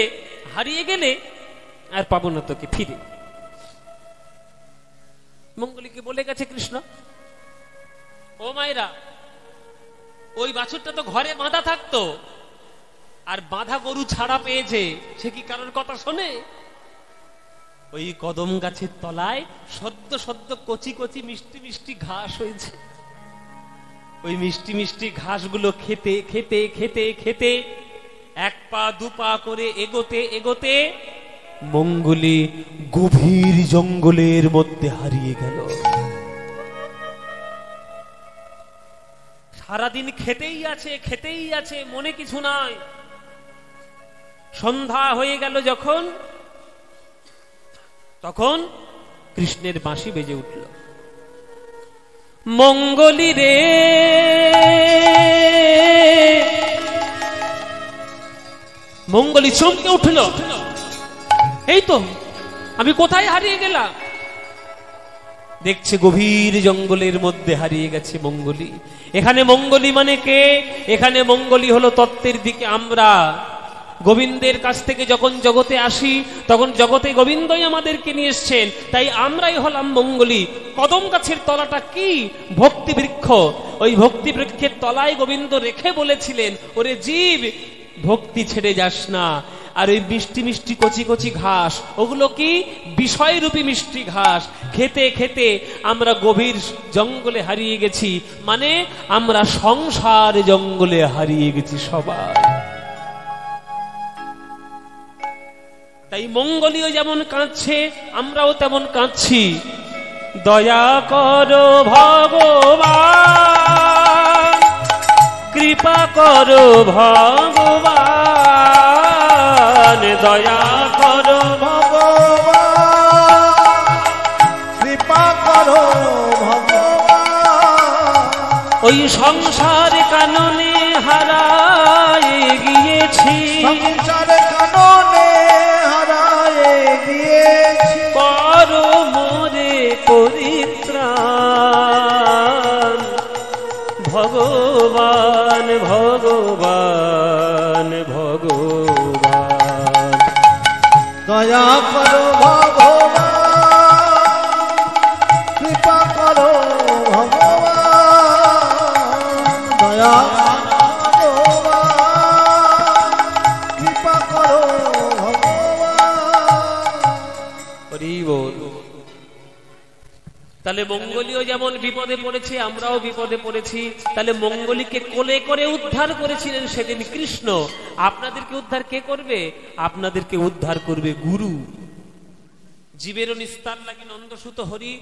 হারিয়ে গেলে আর পাবো না তোকে ফিরে। মঙ্গলীকে বলে গেছে কৃষ্ণ, ও মায়েরা, ওই বাছুরটা তো ঘরে বাঁধা থাকতো, আর বাঁধা গরু ছাড়া পেয়েছে, সে কি কারোর কথা শোনে? ওই কদম গাছের তলায় সদ্য সদ্য কচি কচি মিষ্টি মিষ্টি ঘাস হয়েছে। ওই মিষ্টি মিষ্টি ঘাসগুলো খেতে খেতে খেতে খেতে এক পা দু পা করে এগোতে এগোতে মঙ্গলী গভীর জঙ্গলের মধ্যে হারিয়ে গেল। সারাদিন খেতেই আছে খেতেই আছে, মনে কিছু নাই। সন্ধ্যা হয়ে গেল যখন, তখন কৃষ্ণের বাঁশি বেজে উঠল। মঙ্গলী রে মঙ্গলী চমকে উঠল, এই তো আমি কোথায় হারিয়ে গেলাম। দেখছে গভীর জঙ্গলের মধ্যে হারিয়ে গেছে মঙ্গলী। এখানে মঙ্গলী মানে কে? এখানে মঙ্গলী হলো তত্ত্বের দিকে আমরা। গোবিন্দের কাছ থেকে যখন জগতে আসি তখন জগতে গোবিন্দই আমাদেরকে নিয়ে এসছেন, তাই আমরাই হলাম মঙ্গলী। কদম গাছের তলাটা কি? ভক্তি বৃক্ষ। ওই ভক্তি বৃক্ষের তলায় গোবিন্দ রেখে বলেছিলেন, ওরে জীব, ভক্তি ছেড়ে যাস না। আর ওই মিষ্টি মিষ্টি কচি কচি ঘাস, ওগুলো কি? বিষয়রূপী মিষ্টি ঘাস। খেতে খেতে আমরা গভীর জঙ্গলে হারিয়ে গেছি, মানে আমরা সংসার জঙ্গলে হারিয়ে গেছি সবাই। তাই মঙ্গলীও যেমন কাঁদছে, আমরাও তেমন কাঁদছি। দয়া করো ভগবান, কৃপা করো ভগবান, দয়া করো ভগবান, কৃপা করো ভগবান। ওই সংসার কাননে হারায়ে গিয়েছি, সংসার কাননে হারায়ে গিয়েছি। করো মোরে পরিত্রাণ, ভগবান ভগবান ভগবান। দয়া করো ভগবান, কৃপা করো ভগবান, দয়া করো ভগবান, কৃপা করো ভগবান। হরি বল। তাহলে মঙ্গলীও যেমন বিপদে পড়েছে, আমরাও বিপদে পড়েছি। তাহলে মঙ্গলীকে কোলে করে উদ্ধার করেছিলেন সেদিন কৃষ্ণ। আপনাদেরকে উদ্ধার কে করবে? আপনাদেরকে উদ্ধার করবে গুরু। জীবের নিস্তার লাগি নন্দসুত হরি,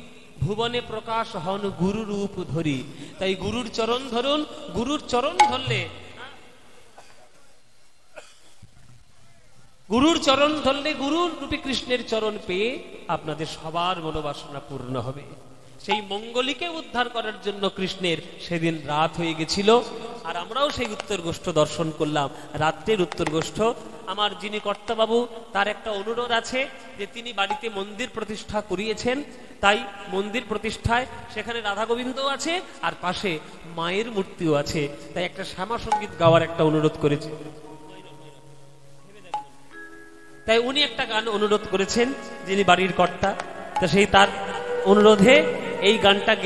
ভুবনে প্রকাশ হন গুরু রূপ ধরি। তাই গুরুর চরণ ধরুন। গুরুর চরণ ধরলে, গুরুর চরণ ধরলে, গুরুর রূপী কৃষ্ণের চরণ পেয়ে আপনাদের সবার মনোবাসনা পূর্ণ হবে। সেই মঙ্গলীকে উদ্ধার করার জন্য কৃষ্ণের সেদিন রাত হয়ে গেছিল। আর আমরাও সেই উত্তর গোষ্ঠ দর্শন করলাম, রাত্রের উত্তর গোষ্ঠ। আমার যিনি কর্তাবাবু, তার একটা অনুরোধ আছে যে তিনি বাড়িতে মন্দির প্রতিষ্ঠা করিয়েছেন, তাই মন্দির প্রতিষ্ঠায় সেখানে রাধা গোবিন্দ আছে আর পাশে মায়ের মূর্তিও আছে, তাই একটা শ্যামা সঙ্গীত গাওয়ার একটা অনুরোধ করেছে। তাই উনি একটা গান অনুরোধ করেছেন, যিনি বাড়ির কর্তা। তা সেই তার অনুরোধে এই গানটা